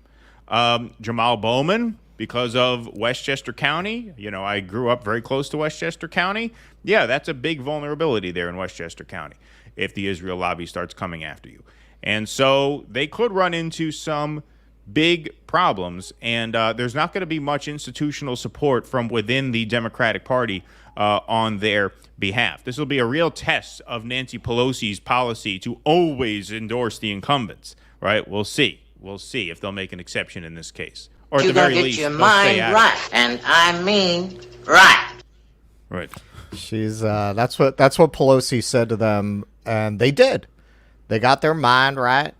Jamal Bowman, because of Westchester County, I grew up very close to Westchester County. Yeah, that's a big vulnerability there in Westchester County if the Israel lobby starts coming after you. And so they could run into some big problems, and there's not going to be much institutional support from within the Democratic Party on their behalf. This will be a real test of Nancy Pelosi's policy to always endorse the incumbents, right? We'll see. We'll see if they'll make an exception in this case. Or at the very least, your mind right, and I mean right. Right. She's that's what Pelosi said to them, and they did. They got their mind right.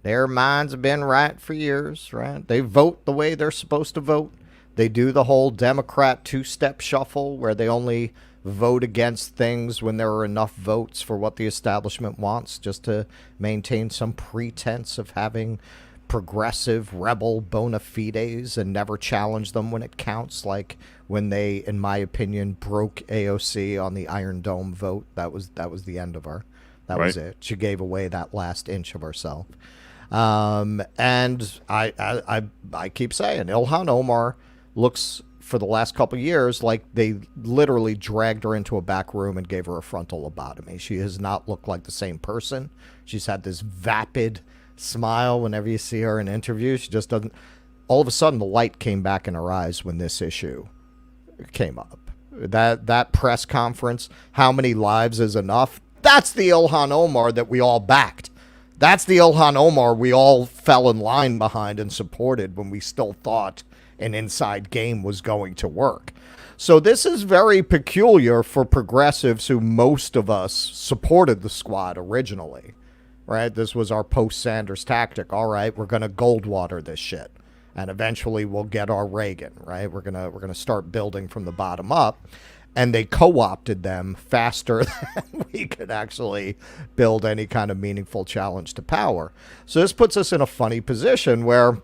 Their minds have been right for years, right? They vote the way they're supposed to vote. They do the whole Democrat two-step shuffle where they only vote against things when there are enough votes for what the establishment wants, just to maintain some pretense of having progressive rebel bona fides and never challenge them when it counts, like when they, in my opinion, broke AOC on the Iron Dome vote. That was the end of her. That was it. She gave away that last inch of herself. And I keep saying Ilhan Omar looks, for the last couple of years, like they literally dragged her into a back room and gave her a frontal lobotomy. She has not looked like the same person. She's had this vapid smile whenever you see her in interviews. She just doesn't. All of a sudden, the light came back in her eyes when this issue came up. That press conference, how many lives is enough? That's the Ilhan Omar that we all backed. That's the Ilhan Omar we all fell in line behind and supported when we still thought an inside game was going to work. So this is very peculiar for progressives who most of us supported the squad originally, right? This was our post-Sanders tactic. All right, we're going to Goldwater this shit, and eventually we'll get our Reagan, right? We're gonna start building from the bottom up. And they co-opted them faster than we could actually build any kind of meaningful challenge to power. So this puts us in a funny position where,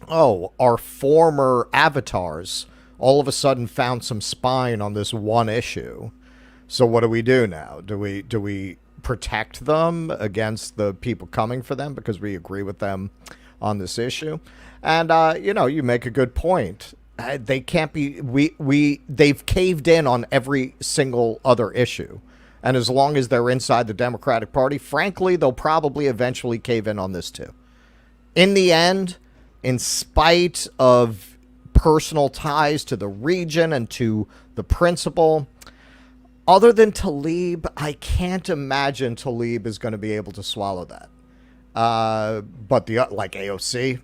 our former avatars all of a sudden found some spine on this one issue. So what do we do now? Do we protect them against the people coming for them because we agree with them on this issue? And you make a good point. They can't be. They've caved in on every single other issue, and as long as they're inside the Democratic Party, frankly, they'll probably eventually cave in on this too. In the end, in spite of personal ties to the region and to the principle, other than Tlaib, I can't imagine Tlaib is going to be able to swallow that. But like AOC,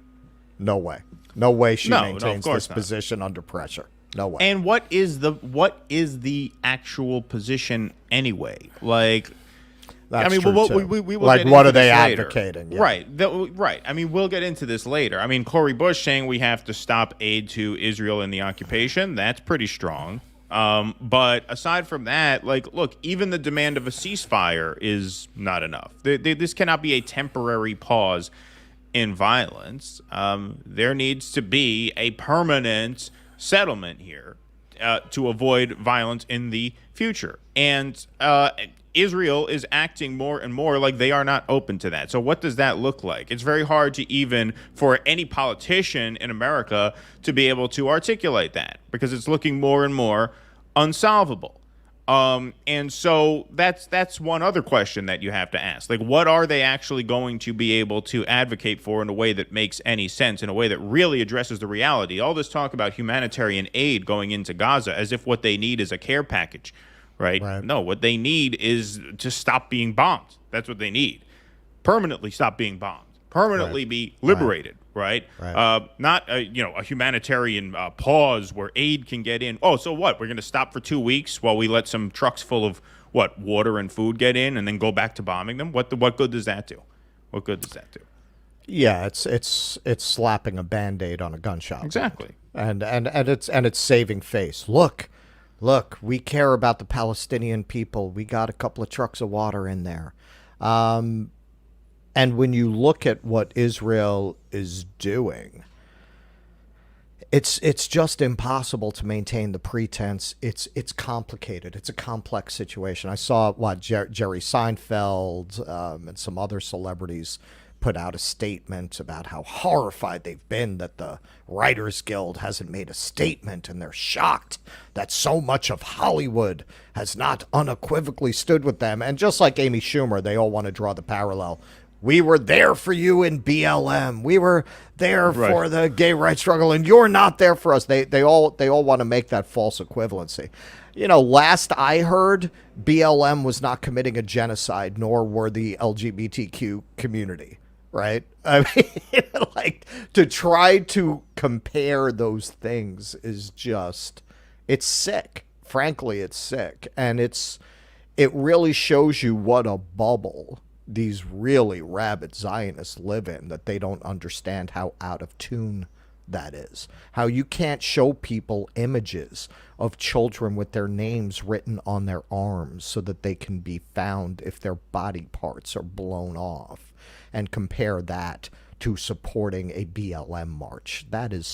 no way. No way she maintains this position under pressure. No way. And what is the actual position anyway? Like, that's we will like, get what into are they this later. advocating? Yeah. Right. Right. I mean, we'll get into this later. I mean, Cory Bush saying we have to stop aid to Israel in the occupation. That's pretty strong. But aside from that, like, look, even the demand of a ceasefire is not enough. This cannot be a temporary pause in violence. There needs to be a permanent settlement here to avoid violence in the future. And Israel is acting more and more like they are not open to that. So what does that look like? It's very hard to even for any politician in America to be able to articulate that because it's looking more and more unsolvable. And so that's one other question that you have to ask. Like, what are they actually going to be able to advocate for in a way that makes any sense, in a way that really addresses the reality? All this talk about humanitarian aid going into Gaza as if what they need is a care package. Right? No, what they need is to stop being bombed. That's what they need. Permanently stop being bombed. Permanently be liberated. Right? Not a humanitarian pause where aid can get in. Oh, so what? We're going to stop for 2 weeks while we let some trucks full of water and food get in, and then go back to bombing them. What good does that do? What good does that do? Yeah, it's slapping a Band-Aid on a gunshot. Exactly. And it's saving face. Look, we care about the Palestinian people. We got a couple of trucks of water in there. And when you look at what Israel is doing, it's just impossible to maintain the pretense. It's complicated. It's a complex situation. I saw Jerry Seinfeld and some other celebrities put out a statement about how horrified they've been that the Writers Guild hasn't made a statement, and they're shocked that so much of Hollywood has not unequivocally stood with them. And just like Amy Schumer, they all want to draw the parallel. We were there for you in BLM. We were there for the gay rights struggle, and you're not there for us. They all want to make that false equivalency. Last I heard, BLM was not committing a genocide, nor were the LGBTQ community. Right? I mean, like, to try to compare those things is just, it's sick. Frankly, it's sick. And it really shows you what a bubble these really rabid Zionists live in, that they don't understand how out of tune that is. How you can't show people images of children with their names written on their arms so that they can be found if their body parts are blown off, and compare that to supporting a BLM march. That is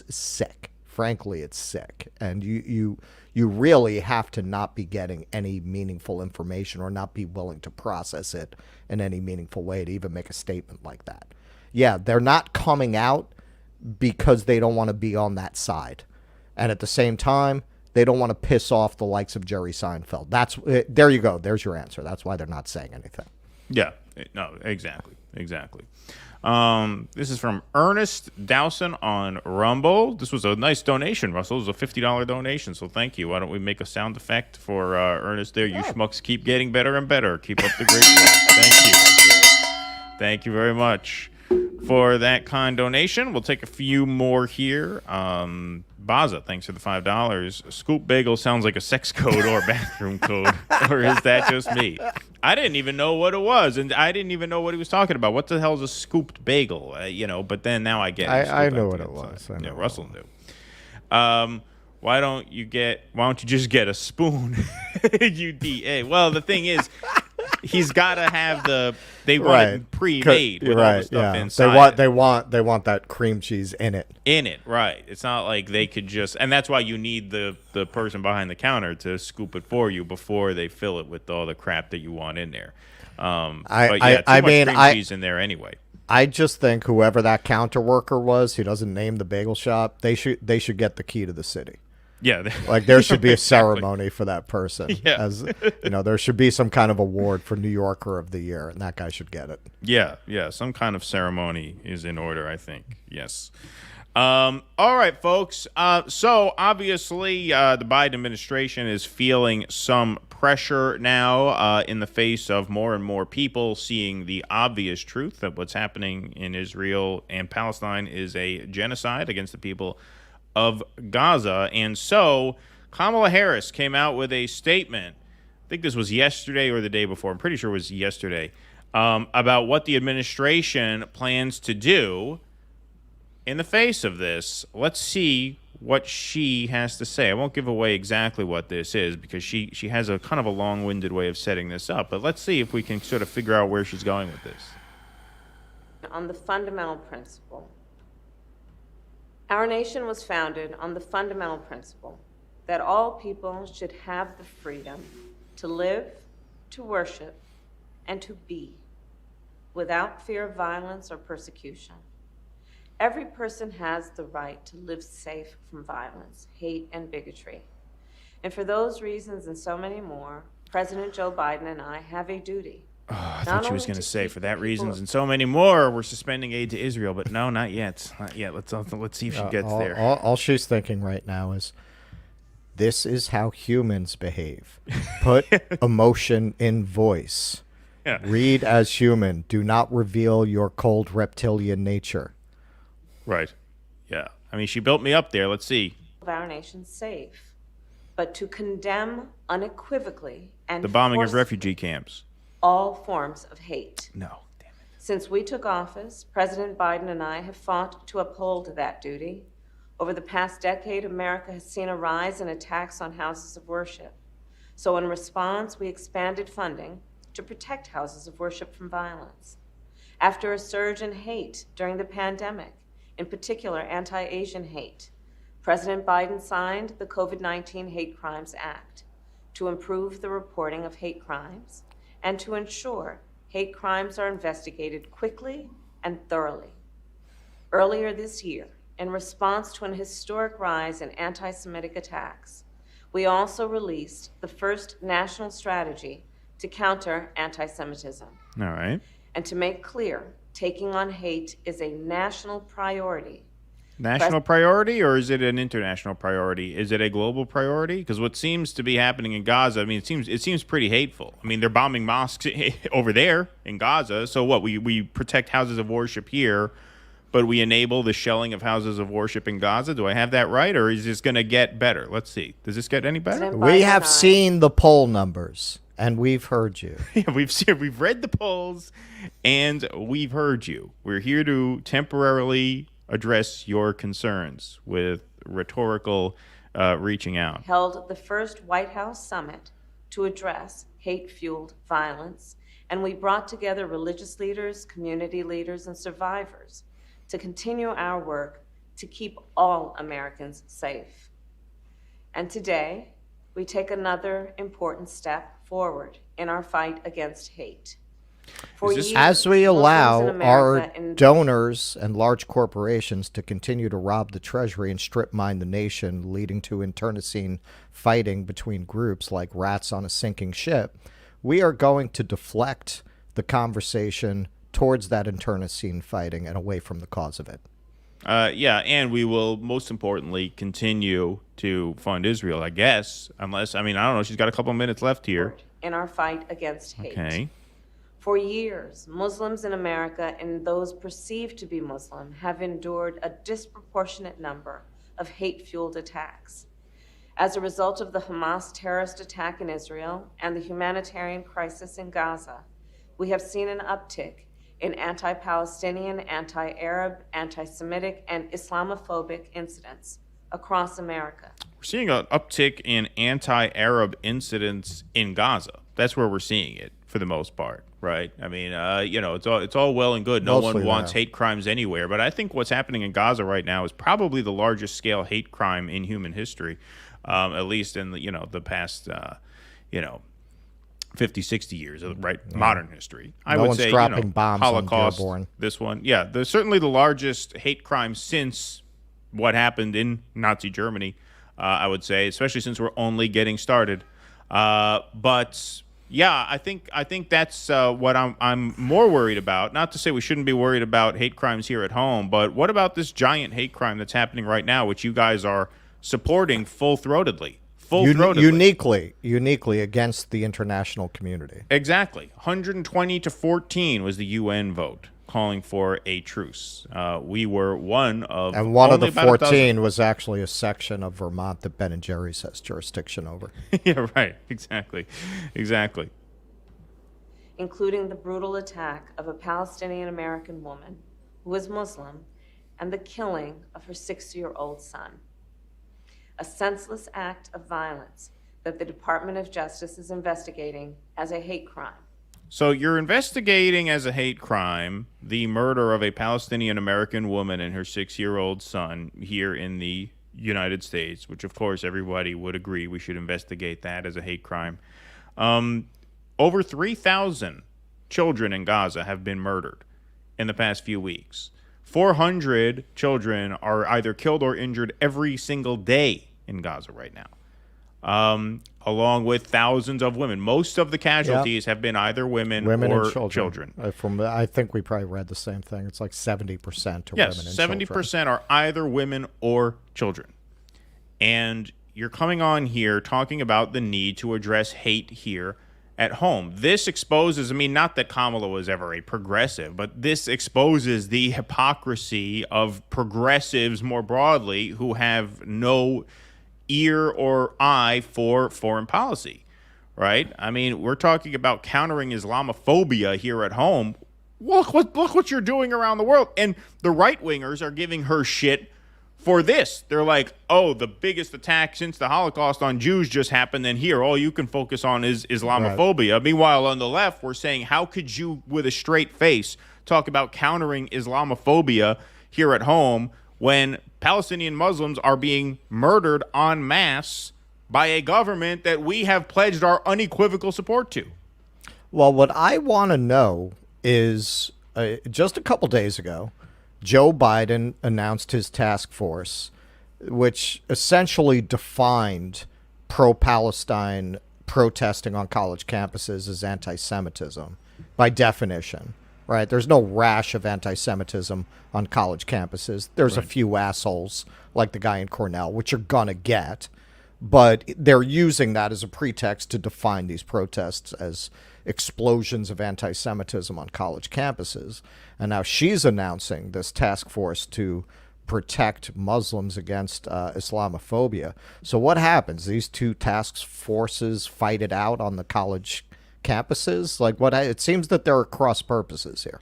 sick. Frankly, it's sick. And you really have to not be getting any meaningful information, or not be willing to process it in any meaningful way to even make a statement like that. Yeah, they're not coming out because they don't want to be on that side. And at the same time, they don't want to piss off the likes of Jerry Seinfeld. There you go. There's your answer. That's why they're not saying anything. Yeah. No, exactly. This is from Ernest Dowson on Rumble. This was a nice donation, Russell. It was a $50 donation, so thank you. Why don't we make a sound effect for Ernest there? You schmucks keep getting better and better. Keep up the great work. Thank you. Thank you very much for that kind donation. We'll take a few more here. Baza, thanks for the $5. Scoop bagel sounds like a sex code or bathroom code. Or is that just me? I didn't even know what it was, and I didn't even know what he was talking about. What the hell is a scooped bagel? But then now I get it. I know what it was. Yeah, Russell knew. Why don't you just get a spoon? UDA. Well, the thing is, he's got to have they want it pre-made with all the stuff inside. They want that cream cheese in it. Right. It's not like they could just, and that's why you need the person behind the counter to scoop it for you before they fill it with all the crap that you want in there. But yeah, too much cream cheese in there anyway. I just think whoever that counter worker was, who doesn't name the bagel shop, they should get the key to the city. Yeah, like there should be a ceremony for that person. Yeah, as there should be some kind of award for New Yorker of the Year, and that guy should get it. Yeah, some kind of ceremony is in order, I think. Yes. All right, folks. So obviously, the Biden administration is feeling some pressure now in the face of more and more people seeing the obvious truth that what's happening in Israel and Palestine is a genocide against the people of Gaza. And so Kamala Harris came out with a statement, I think this was yesterday or the day before, I'm pretty sure it was yesterday, about what the administration plans to do in the face of this. Let's see what she has to say. I won't give away exactly what this is because she has a kind of a long-winded way of setting this up, but let's see if we can sort of figure out where she's going with this. On the fundamental principle, our nation was founded on the fundamental principle that all people should have the freedom to live, to worship, and to be without fear of violence or persecution. Every person has the right to live safe from violence, hate, and bigotry. And for those reasons and so many more, President Joe Biden and I have a duty. I thought she was going to say, for that reasons and so many more, we're suspending aid to Israel. But no, not yet. Not yet. Let's see if she gets there. All she's thinking right now is, this is how humans behave. Put emotion in voice. Yeah. Read as human. Do not reveal your cold reptilian nature. Right. Yeah. I mean, she built me up there. Let's see. Of our nation safe, but to condemn unequivocally and the bombing of refugee camps. All forms of hate. No, damn it. Since we took office, President Biden and I have fought to uphold that duty. Over the past decade, America has seen a rise in attacks on houses of worship. So in response, we expanded funding to protect houses of worship from violence. After a surge in hate during the pandemic, in particular anti-Asian hate, President Biden signed the COVID-19 Hate Crimes Act to improve the reporting of hate crimes and to ensure hate crimes are investigated quickly and thoroughly. Earlier this year, in response to an historic rise in anti-Semitic attacks, we also released the first national strategy to counter anti-Semitism. All right. And to make clear, taking on hate is a national priority. National priority, or is it an international priority? Is it a global priority? Because what seems to be happening in Gaza, I mean, it seems pretty hateful. I mean, they're bombing mosques over there in Gaza. So what? We protect houses of worship here, but we enable the shelling of houses of worship in Gaza. Do I have that right, or is this going to get better? Let's see. Does this get any better? We have seen the poll numbers, and we've heard you. Yeah, we've read the polls, and we've heard you. We're here to temporarily address your concerns with rhetorical reaching out. Held the first White House summit to address hate-fueled violence, and we brought together religious leaders, community leaders, and survivors to continue our work to keep all Americans safe. And today, we take another important step forward in our fight against hate. As we allow our donors and large corporations to continue to rob the treasury and strip mine the nation, leading to internecine fighting between groups like rats on a sinking ship, we are going to deflect the conversation towards that internecine fighting and away from the cause of it. Yeah, and we will, most importantly, continue to fund Israel, I guess, unless, I mean, I don't know, she's got a couple of minutes left here. In our fight against hate. Okay. For years, Muslims in America and those perceived to be Muslim have endured a disproportionate number of hate-fueled attacks. As a result of the Hamas terrorist attack in Israel and the humanitarian crisis in Gaza, we have seen an uptick in anti-Palestinian, anti-Arab, anti-Semitic, and Islamophobic incidents across America. We're seeing an uptick in anti-Arab incidents in Gaza. That's where we're seeing it. for the most part, right? I mean, it's all well and good. No Mostly one wants that. hate crimes anywhere, but I think what's happening in Gaza right now is probably the largest scale hate crime in human history, at least in the past 50, 60 years of modern history. I would one's say dropping bombs on Holocaust. Dearborn. This one, there's certainly the largest hate crime since what happened in Nazi Germany. I would say, especially since we're only getting started. But yeah, I think that's what I'm more worried about. Not to say we shouldn't be worried about hate crimes here at home, but what about this giant hate crime that's happening right now, which you guys are supporting full-throatedly? Uniquely against the international community. Exactly. 120 to 14 was the UN vote calling for a truce. We were one of... And one of the only about 14 was actually a section of Vermont that Ben & Jerry's has jurisdiction over. Yeah, right. Exactly. Including the brutal attack of a Palestinian-American woman who was Muslim and the killing of her 6-year-old son. A senseless act of violence that the Department of Justice is investigating as a hate crime. So you're investigating as a hate crime the murder of a Palestinian-American woman and her 6-year-old son here in the United States, which, of course, everybody would agree we should investigate that as a hate crime. Over 3,000 children in Gaza have been murdered in the past few weeks. 400 children are either killed or injured every single day in Gaza right now, along with thousands of women. Most of the casualties have been either women or and children. I think we probably read the same thing. It's like 70% to women and children. 70% are either women or children. And you're coming on here talking about the need to address hate here at home. This exposes, not that Kamala was ever a progressive, but this exposes the hypocrisy of progressives more broadly who have no ear or eye for foreign policy, right? We're talking about countering Islamophobia here at home. Look what you're doing around the world. And the right-wingers are giving her shit for this. They're like, oh, the biggest attack since the Holocaust on Jews just happened, and here all you can focus on is Islamophobia. Right. Meanwhile, on the left, we're saying, how could you, with a straight face, talk about countering Islamophobia here at home when Palestinian Muslims are being murdered en masse by a government that we have pledged our unequivocal support to? Well, what I want to know is, just a couple days ago, Joe Biden announced his task force, which essentially defined pro-Palestine protesting on college campuses as anti-Semitism by definition, right? There's no rash of anti-Semitism on college campuses. There's a few assholes like the guy in Cornell, which you're going to get, but they're using that as a pretext to define these protests as explosions of anti-Semitism on college campuses. And now she's announcing this task force to protect Muslims against Islamophobia. So what happens? These two task forces fight it out on the college campuses? It seems that there are cross purposes here.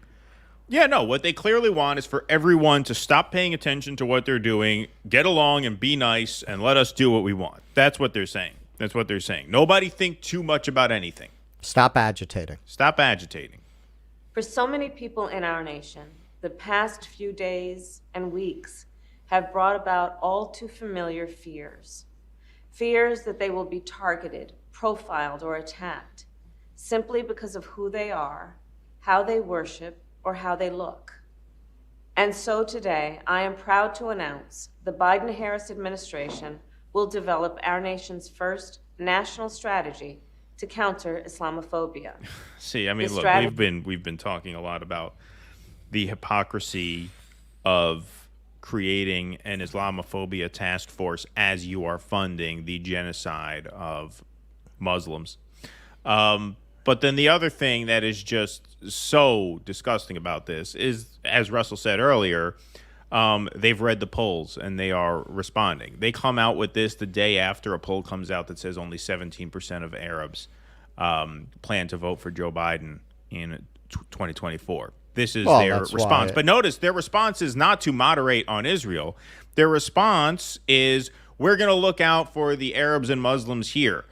Yeah, no, what they clearly want is for everyone to stop paying attention to what they're doing, get along and be nice, and let us do what we want. That's what they're saying. Nobody think too much about anything. Stop agitating. For so many people in our nation, the past few days and weeks have brought about all too familiar fears. Fears that they will be targeted, profiled, or attacked simply because of who they are, how they worship, or how they look. And so today, I am proud to announce the Biden-Harris administration will develop our nation's first national strategy to counter Islamophobia. See, look, we've been talking a lot about the hypocrisy of creating an Islamophobia task force as you are funding the genocide of Muslims. But then the other thing that is just so disgusting about this is, as Russell said earlier, they've read the polls and they are responding. They come out with this the day after a poll comes out that says only 17% of Arabs plan to vote for Joe Biden in 2024. This is their response. But notice their response is not to moderate on Israel. Their response is, we're going to look out for the Arabs and Muslims here.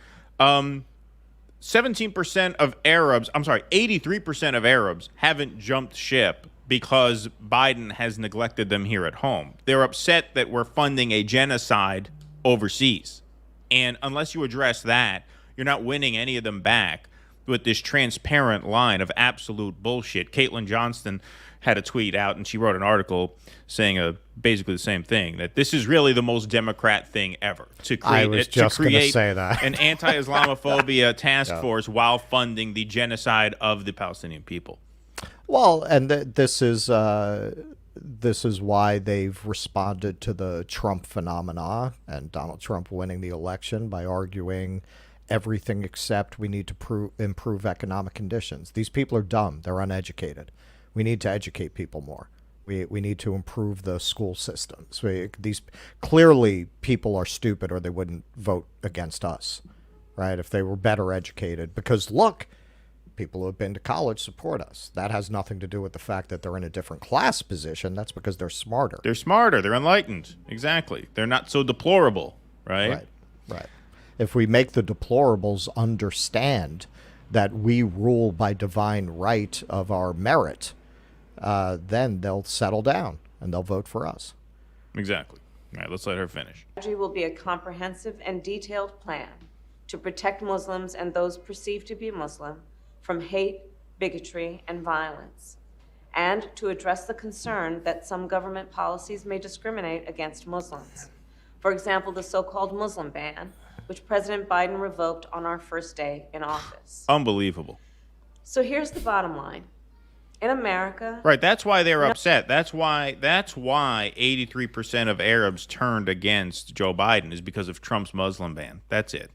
17% of Arabs, I'm sorry, 83% of Arabs haven't jumped ship because Biden has neglected them here at home. They're upset that we're funding a genocide overseas. And unless you address that, you're not winning any of them back with this transparent line of absolute bullshit. Caitlin Johnston had a tweet out, and she wrote an article saying basically the same thing, that this is really the most Democrat thing ever, to create, I was just going to say that. an anti-Islamophobia task force while funding the genocide of the Palestinian people. Well, and this is why they've responded to the Trump phenomena and Donald Trump winning the election by arguing everything except we need to improve economic conditions. These people are dumb. They're uneducated. We need to educate people more. We need to improve the school systems. These clearly people are stupid, or they wouldn't vote against us, right? If they were better educated, because look, people who have been to college support us. That has nothing to do with the fact that they're in a different class position. That's because they're smarter. They're smarter. They're enlightened. Exactly. They're not so deplorable, right? Right. If we make the deplorables understand that we rule by divine right of our merit, then they'll settle down and they'll vote for us. Exactly. All right, let's let her finish. Strategy will be a comprehensive and detailed plan to protect Muslims and those perceived to be Muslim from hate, bigotry, and violence, and to address the concern that some government policies may discriminate against Muslims. For example, the so-called Muslim ban, which President Biden revoked on our first day in office. Unbelievable. So here's the bottom line. In America... Right, that's why they're upset. That's why 83% of Arabs turned against Joe Biden, is because of Trump's Muslim ban. That's it.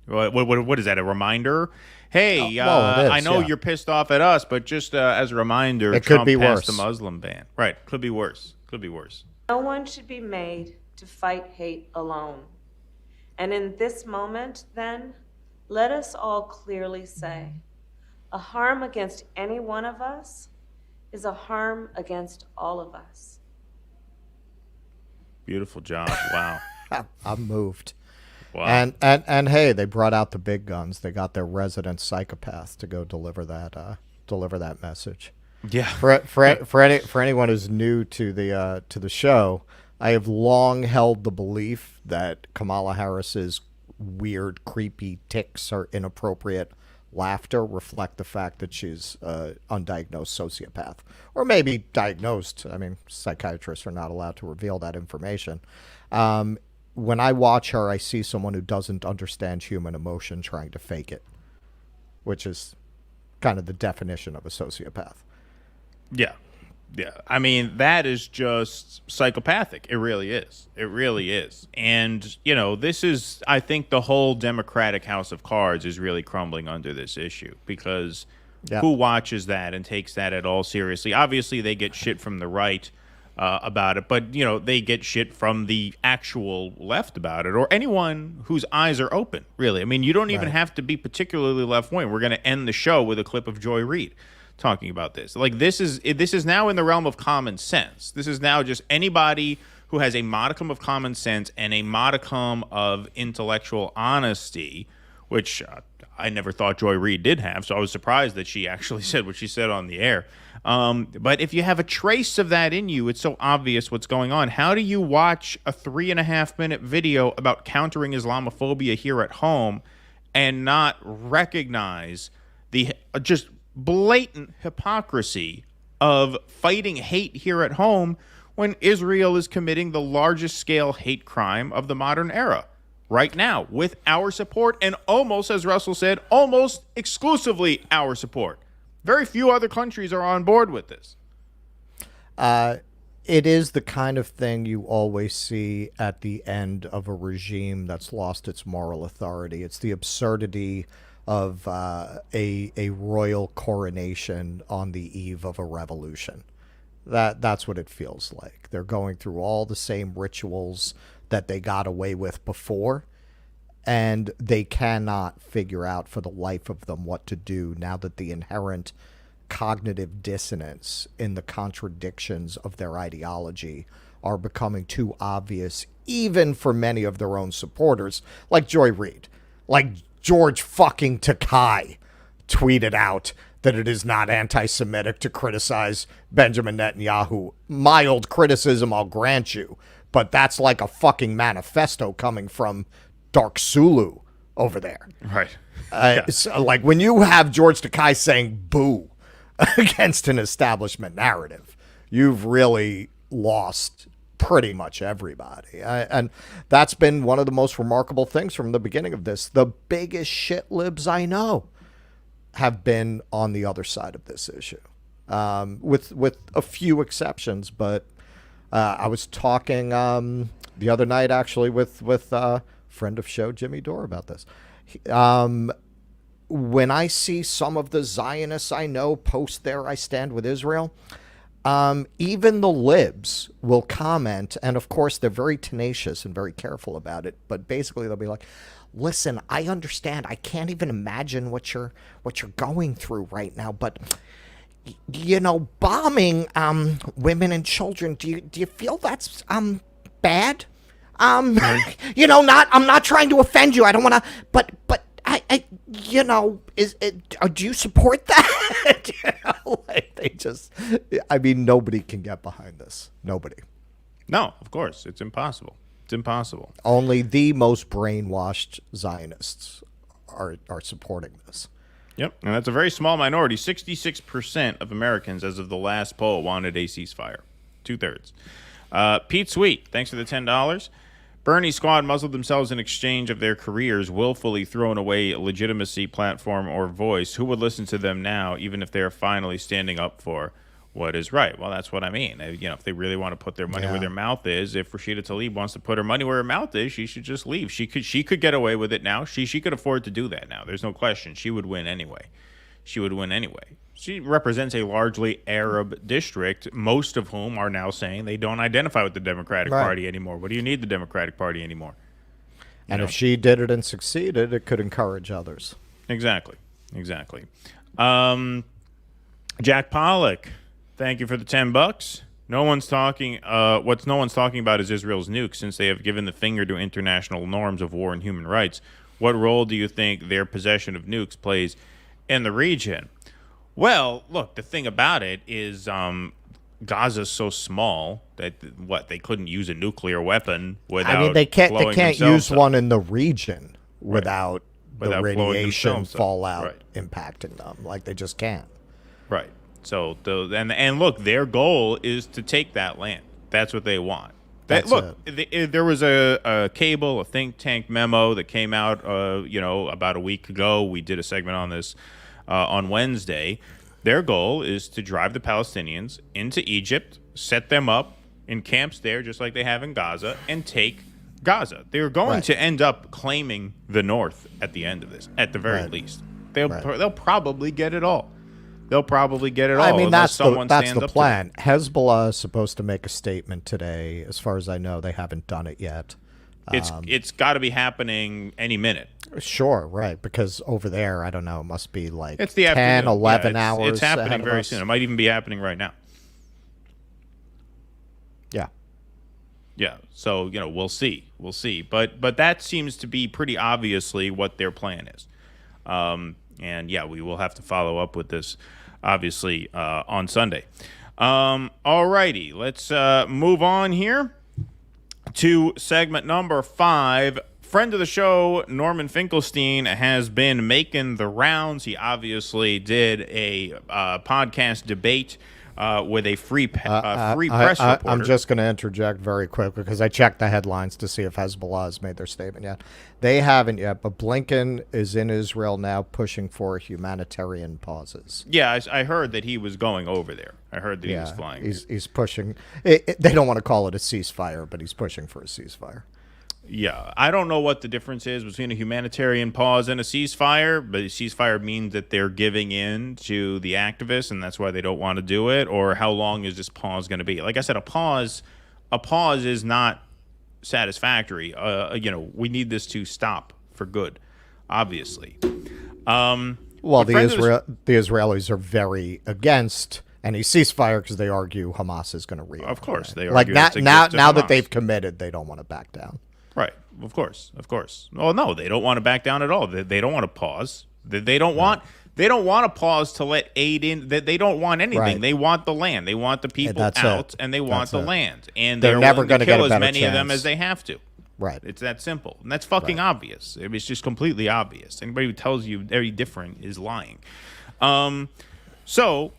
What is that, a reminder? Hey, well, I know you're pissed off at us, but just as a reminder, it Trump could be passed worse. the Muslim ban. Right, could be worse. Could be worse. No one should be made to fight hate alone. And in this moment, then, let us all clearly say, a harm against any one of us is a harm against all of us. Beautiful job. Wow. I'm moved. Wow. And hey, they brought out the big guns. They got their resident psychopath to go deliver that message. Yeah. For anyone who's new to the show, I have long held the belief that Kamala Harris's weird, creepy tics or inappropriate laughter reflect the fact that she's an undiagnosed sociopath, or maybe diagnosed. I mean, psychiatrists are not allowed to reveal that information. When I watch her, I see someone who doesn't understand human emotion trying to fake it, which is kind of the definition of a sociopath. Yeah. Yeah. I mean, that is just psychopathic. It really is. It really is. And, this is, I think the whole Democratic House of Cards is really crumbling under this issue, because who watches that and takes that at all seriously? Obviously, they get shit from the right about it, but, they get shit from the actual left about it, or anyone whose eyes are open, really. I mean, you don't even have to be particularly left-wing. We're going to end the show with a clip of Joy Reid talking about this. Like, this is now in the realm of common sense. This is now just anybody who has a modicum of common sense and a modicum of intellectual honesty, which I never thought Joy Reid did have, so I was surprised that she actually said what she said on the air. But if you have a trace of that in you, it's so obvious what's going on. How do you watch a 3.5-minute video about countering Islamophobia here at home and not recognize the just blatant hypocrisy of fighting hate here at home when Israel is committing the largest scale hate crime of the modern era right now, with our support, and almost, as Russell said, almost exclusively our support. Very few other countries are on board with this. It is the kind of thing you always see at the end of a regime that's lost its moral authority. It's the absurdity of a royal coronation on the eve of a revolution. That's what it feels like. They're going through all the same rituals that they got away with before, and they cannot figure out for the life of them what to do now that the inherent cognitive dissonance in the contradictions of their ideology are becoming too obvious, even for many of their own supporters, like Joy Reid. Like, George fucking Takai tweeted out that it is not anti-Semitic to criticize Benjamin Netanyahu. Mild criticism, I'll grant you, but that's like a fucking manifesto coming from Dark Sulu over there. Right. So, like, when you have George Takai saying boo against an establishment narrative, you've really lost pretty much everybody. And that's been one of the most remarkable things from the beginning of this. The biggest shit libs I know have been on the other side of this issue, with a few exceptions. But I was talking the other night, actually, with friend of show Jimmy Dore about this. When I see some of the Zionists I know post there, I stand with Israel, even the libs will comment, and of course they're very tenacious and very careful about it, but basically they'll be like, listen, I understand, I can't even imagine what you're going through right now, but you know, bombing women and children, do you feel that's bad? You know, I'm not trying to offend you. I don't want to, but I you know, do you support that? You know, like they just, I mean, nobody can get behind this. Nobody. No, of course, it's impossible. It's impossible. Only the most brainwashed Zionists are supporting this. Yep, and that's a very small minority. 66% of Americans, as of the last poll, wanted a ceasefire. 2/3. Pete Sweet, thanks for the $10. Bernie squad muzzled themselves in exchange of their careers, willfully throwing away legitimacy, platform, or voice. Who would listen to them now, even if they're finally standing up for what is right? Well, that's what I mean. You know, if they really want to put their money where their mouth is, if Rashida Tlaib wants to put her money where her mouth is, she should just leave. She could get away with it now. She could afford to do that now. There's no question. She would win anyway. She represents a largely Arab district, most of whom are now saying they don't identify with the Democratic Party anymore. What do you need the Democratic Party anymore? And if she did it and succeeded, it could encourage others. Exactly. Jack Pollock, thank you for the $10. No one's talking about is Israel's nukes, since they have given the finger to international norms of war and human rights. What role do you think their possession of nukes plays in the region? Well, look, the thing about it is Gaza's so small that they couldn't use a nuclear weapon without. I mean, they can't use up. one in the region without the blowing radiation themselves up. fallout impacting them. Like, they just can't. Right. So and look, their goal is to take that land. That's what they want. There was a cable, a think tank memo that came out, about a week ago. We did a segment on this on Wednesday. Their goal is to drive the Palestinians into Egypt, set them up in camps there, just like they have in Gaza, and take Gaza. They're going to end up claiming the North at the end of this, at the very least. They'll probably get it all. I mean, that's the plan. Hezbollah is supposed to make a statement today. As far as I know, they haven't done it yet. It's got to be happening any minute. Sure, right, because over there, I don't know, it must be like it's the 10, 11 hours. It's happening very soon. It might even be happening right now. Yeah. So, we'll see. But that seems to be pretty obviously what their plan is. And we will have to follow up with this, obviously, on Sunday. All righty, let's move on here to segment number 5. Friend of the show, Norman Finkelstein, has been making the rounds. He obviously did a podcast debate with a free press reporter. I'm just going to interject very quick because I checked the headlines to see if Hezbollah has made their statement yet. They haven't yet, but Blinken is in Israel now pushing for humanitarian pauses. Yeah, I heard that he was going over there. I heard that he was flying. He's pushing. They don't want to call it a ceasefire, but he's pushing for a ceasefire. Yeah, I don't know what the difference is between a humanitarian pause and a ceasefire, but a ceasefire means that they're giving in to the activists, and that's why they don't want to do it. Or how long is this pause going to be? Like I said, a pause is not satisfactory. We need this to stop for good, obviously. Well, the Israelis are very against any ceasefire because they argue Hamas is going to reopen. Of course, they like argue that now Hamas. that they've committed, they don't want to back down. Right. Of course. Well, no, they don't want to back down at all. They don't want to pause. They don't want to pause to let aid in. They don't want anything. Right. They want the land. They want the people out, and they want the land. And they're never going to kill as many of them as they have to. Right. It's that simple. And that's fucking obvious. It's just completely obvious. Anybody who tells you very different is lying. So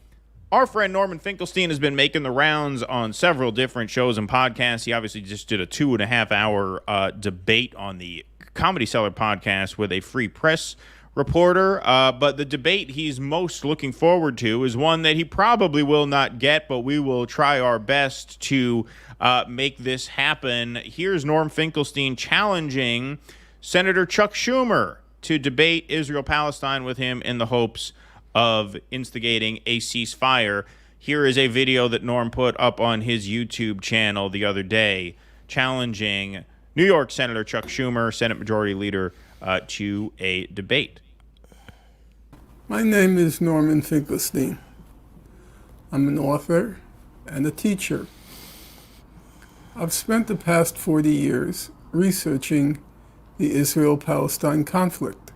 our friend Norman Finkelstein has been making the rounds on several different shows and podcasts. He obviously just did a 2.5-hour debate on the Comedy Cellar podcast with a free press reporter. But the debate he's most looking forward to is one that he probably will not get, but we will try our best to make this happen. Here's Norm Finkelstein challenging Senator Chuck Schumer to debate Israel-Palestine with him in the hopes of instigating a ceasefire. Here is a video that Norm put up on his YouTube channel the other day challenging New York Senator Chuck Schumer, Senate Majority Leader, to a debate. My name is Norman Finkelstein. I'm an author and a teacher. I've spent the past 40 years researching the Israel-Palestine conflict.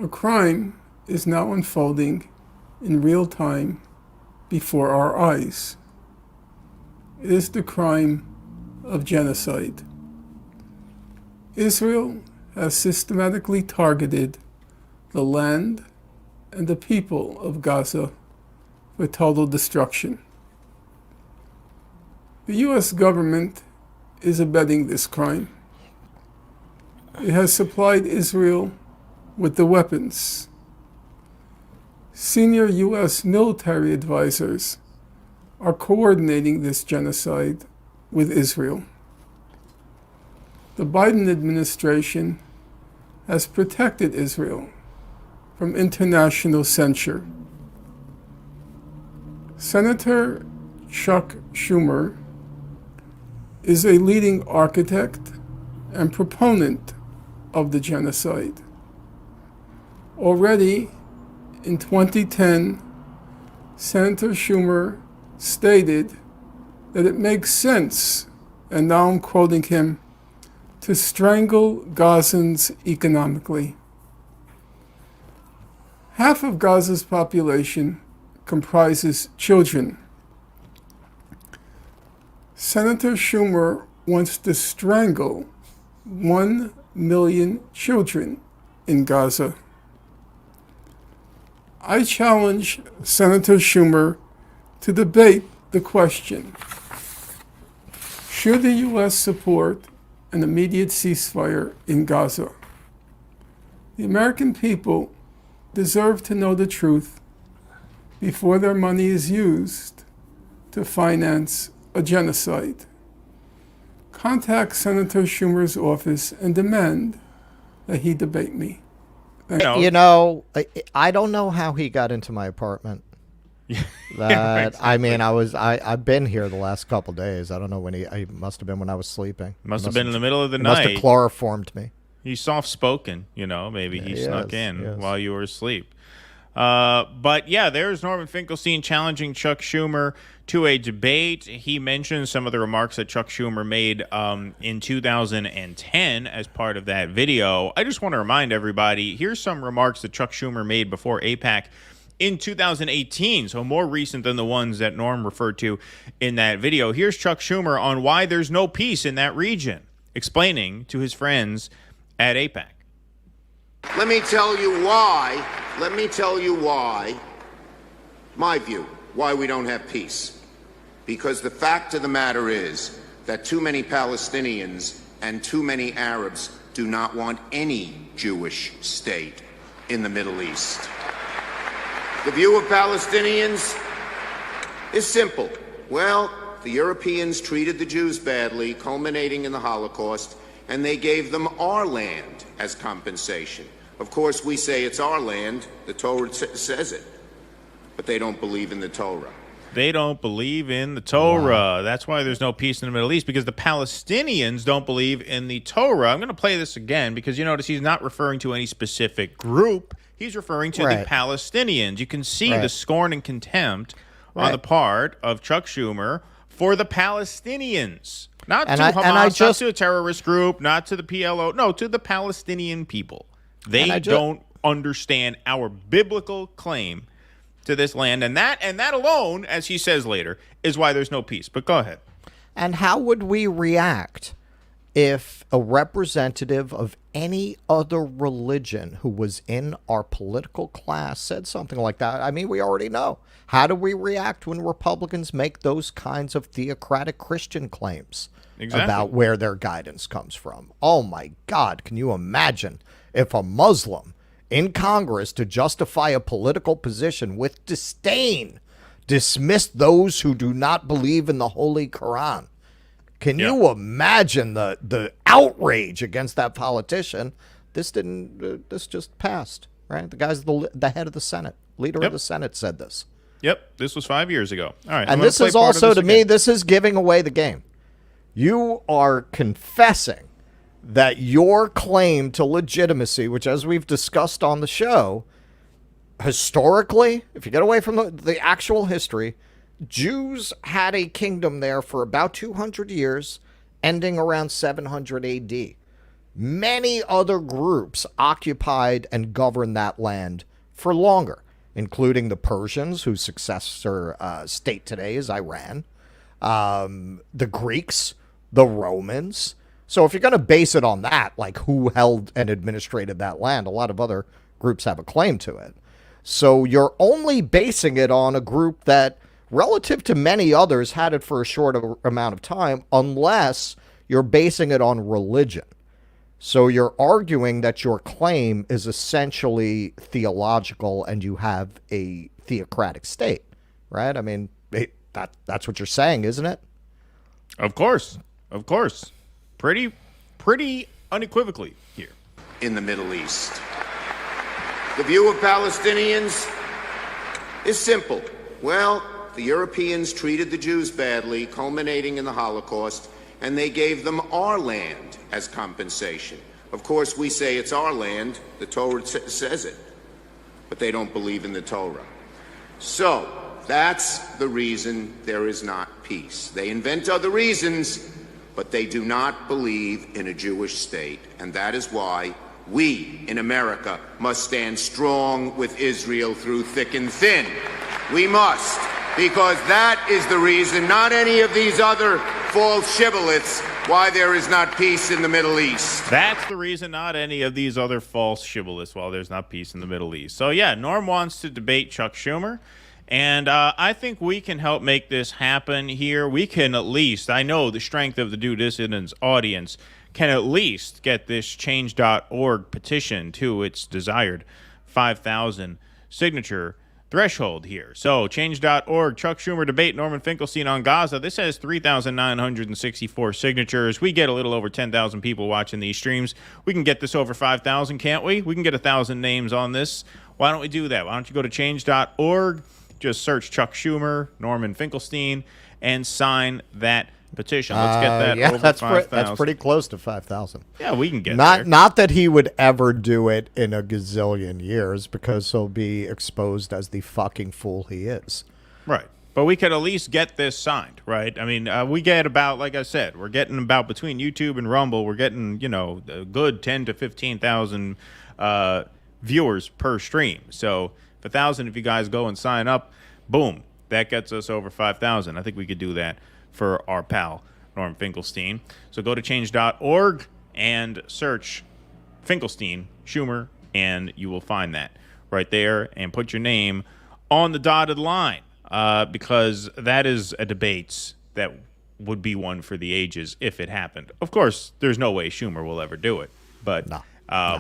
A crime is now unfolding in real time before our eyes. It is the crime of genocide. Israel has systematically targeted the land and the people of Gaza for total destruction. The U.S. government is abetting this crime. It has supplied Israel with the weapons. Senior U.S. military advisors are coordinating this genocide with Israel. The Biden administration has protected Israel from international censure. Senator Chuck Schumer is a leading architect and proponent of the genocide. Already in 2010, Senator Schumer stated that it makes sense, and now I'm quoting him, to strangle Gazans economically. Half of Gaza's population comprises children. Senator Schumer wants to strangle 1 million children in Gaza. I challenge Senator Schumer to debate the question: should the U.S. support an immediate ceasefire in Gaza? The American people deserve to know the truth before their money is used to finance a genocide. Contact Senator Schumer's office and demand that he debate me. You know, I don't know how he got into my apartment. I've been here the last couple days. I don't know when he must have been when I was sleeping. Must have been in the middle of the night. Must have chloroformed me. He's soft-spoken, maybe he snuck in while you were asleep. But yeah, there's Norman Finkelstein challenging Chuck Schumer to a debate. He mentioned some of the remarks that Chuck Schumer made in 2010 as part of that video. I just want to remind everybody, here's some remarks that Chuck Schumer made before AIPAC in 2018, so more recent than the ones that Norm referred to in that video. Here's Chuck Schumer on why there's no peace in that region, explaining to his friends at AIPAC. Let me tell you why, my view, why we don't have peace. Because the fact of the matter is that too many Palestinians and too many Arabs do not want any Jewish state in the Middle East. The view of Palestinians is simple. Well, the Europeans treated the Jews badly, culminating in the Holocaust, and they gave them our land as compensation. Of course, we say it's our land. The Torah says it. But they don't believe in the Torah. They don't believe in the Torah. Wow. That's why there's no peace in the Middle East, because the Palestinians don't believe in the Torah. I'm going to play this again because you notice he's not referring to any specific group. He's referring to the Palestinians. You can see the scorn and contempt on the part of Chuck Schumer for the Palestinians. Not And to I- Hamas, and I not just- to a terrorist group, not to the PLO. No, to the Palestinian people. They And I ju- don't understand our biblical claim to this land. And that alone, as he says later, is why there's no peace. But go ahead. And how would we react if a representative of any other religion who was in our political class said something like that? I mean, we already know. How do we react when Republicans make those kinds of theocratic Christian claims about where their guidance comes from? Oh, my God. Can you imagine if a Muslim in Congress, to justify a political position with disdain, dismissed those who do not believe in the Holy Quran? Can you imagine the outrage against that politician? This just passed, right? The guy's the head of the Senate, leader of the Senate said this. Yep, this was 5 years ago. All right. And this is also, to me, this is giving away the game. You are confessing that your claim to legitimacy, which as we've discussed on the show, historically, if you get away from the actual history, Jews had a kingdom there for about 200 years, ending around 700 AD. Many other groups occupied and governed that land for longer, including the Persians, whose successor state today is Iran, the Greeks, the Romans. So if you're going to base it on that, like who held and administrated that land, a lot of other groups have a claim to it. So you're only basing it on a group that, relative to many others, had it for a short amount of time, unless you're basing it on religion. So you're arguing that your claim is essentially theological and you have a theocratic state, right? I mean, that's what you're saying, isn't it? Of course. Of course. Pretty unequivocally here. In the Middle East. The view of Palestinians is simple. Well, the Europeans treated the Jews badly, culminating in the Holocaust, and they gave them our land as compensation. Of course, we say it's our land. The Torah says it. But they don't believe in the Torah. So, that's the reason there is not peace. They invent other reasons, but they do not believe in a Jewish state. And that is why we in America must stand strong with Israel through thick and thin. We must, because that is the reason, not any of these other false shibboleths, why there is not peace in the Middle East. That's the reason, not any of these other false shibboleths, while there's not peace in the Middle East. So yeah, Norm wants to debate Chuck Schumer. And I think we can help make this happen here. We can at least, I know the strength of the Due Dissidents audience can at least get this change.org petition to its desired 5,000 signature threshold here. So change.org, Chuck Schumer debate Norman Finkelstein on Gaza. This has 3,964 signatures. We get a little over 10,000 people watching these streams. We can get this over 5,000, can't we? We can get 1,000 names on this. Why don't we do that? Why don't you go to change.org, just search Chuck Schumer, Norman Finkelstein, and sign that petition. Let's get that over 5,000. That's pretty close to 5,000. Yeah, we can get there. Not that he would ever do it in a gazillion years, because he'll be exposed as the fucking fool he is. Right. But we could at least get this signed, right? I mean, we get about, like I said, we're getting about, between YouTube and Rumble, we're getting, a good 10 to 15,000 viewers per stream. So 1,000, if you guys go and sign up, boom, that gets us over 5,000. I think we could do that for our pal, Norm Finkelstein. So go to change.org and search Finkelstein, Schumer, and you will find that right there, and put your name on the dotted line, because that is a debate that would be one for the ages if it happened. Of course, there's no way Schumer will ever do it, but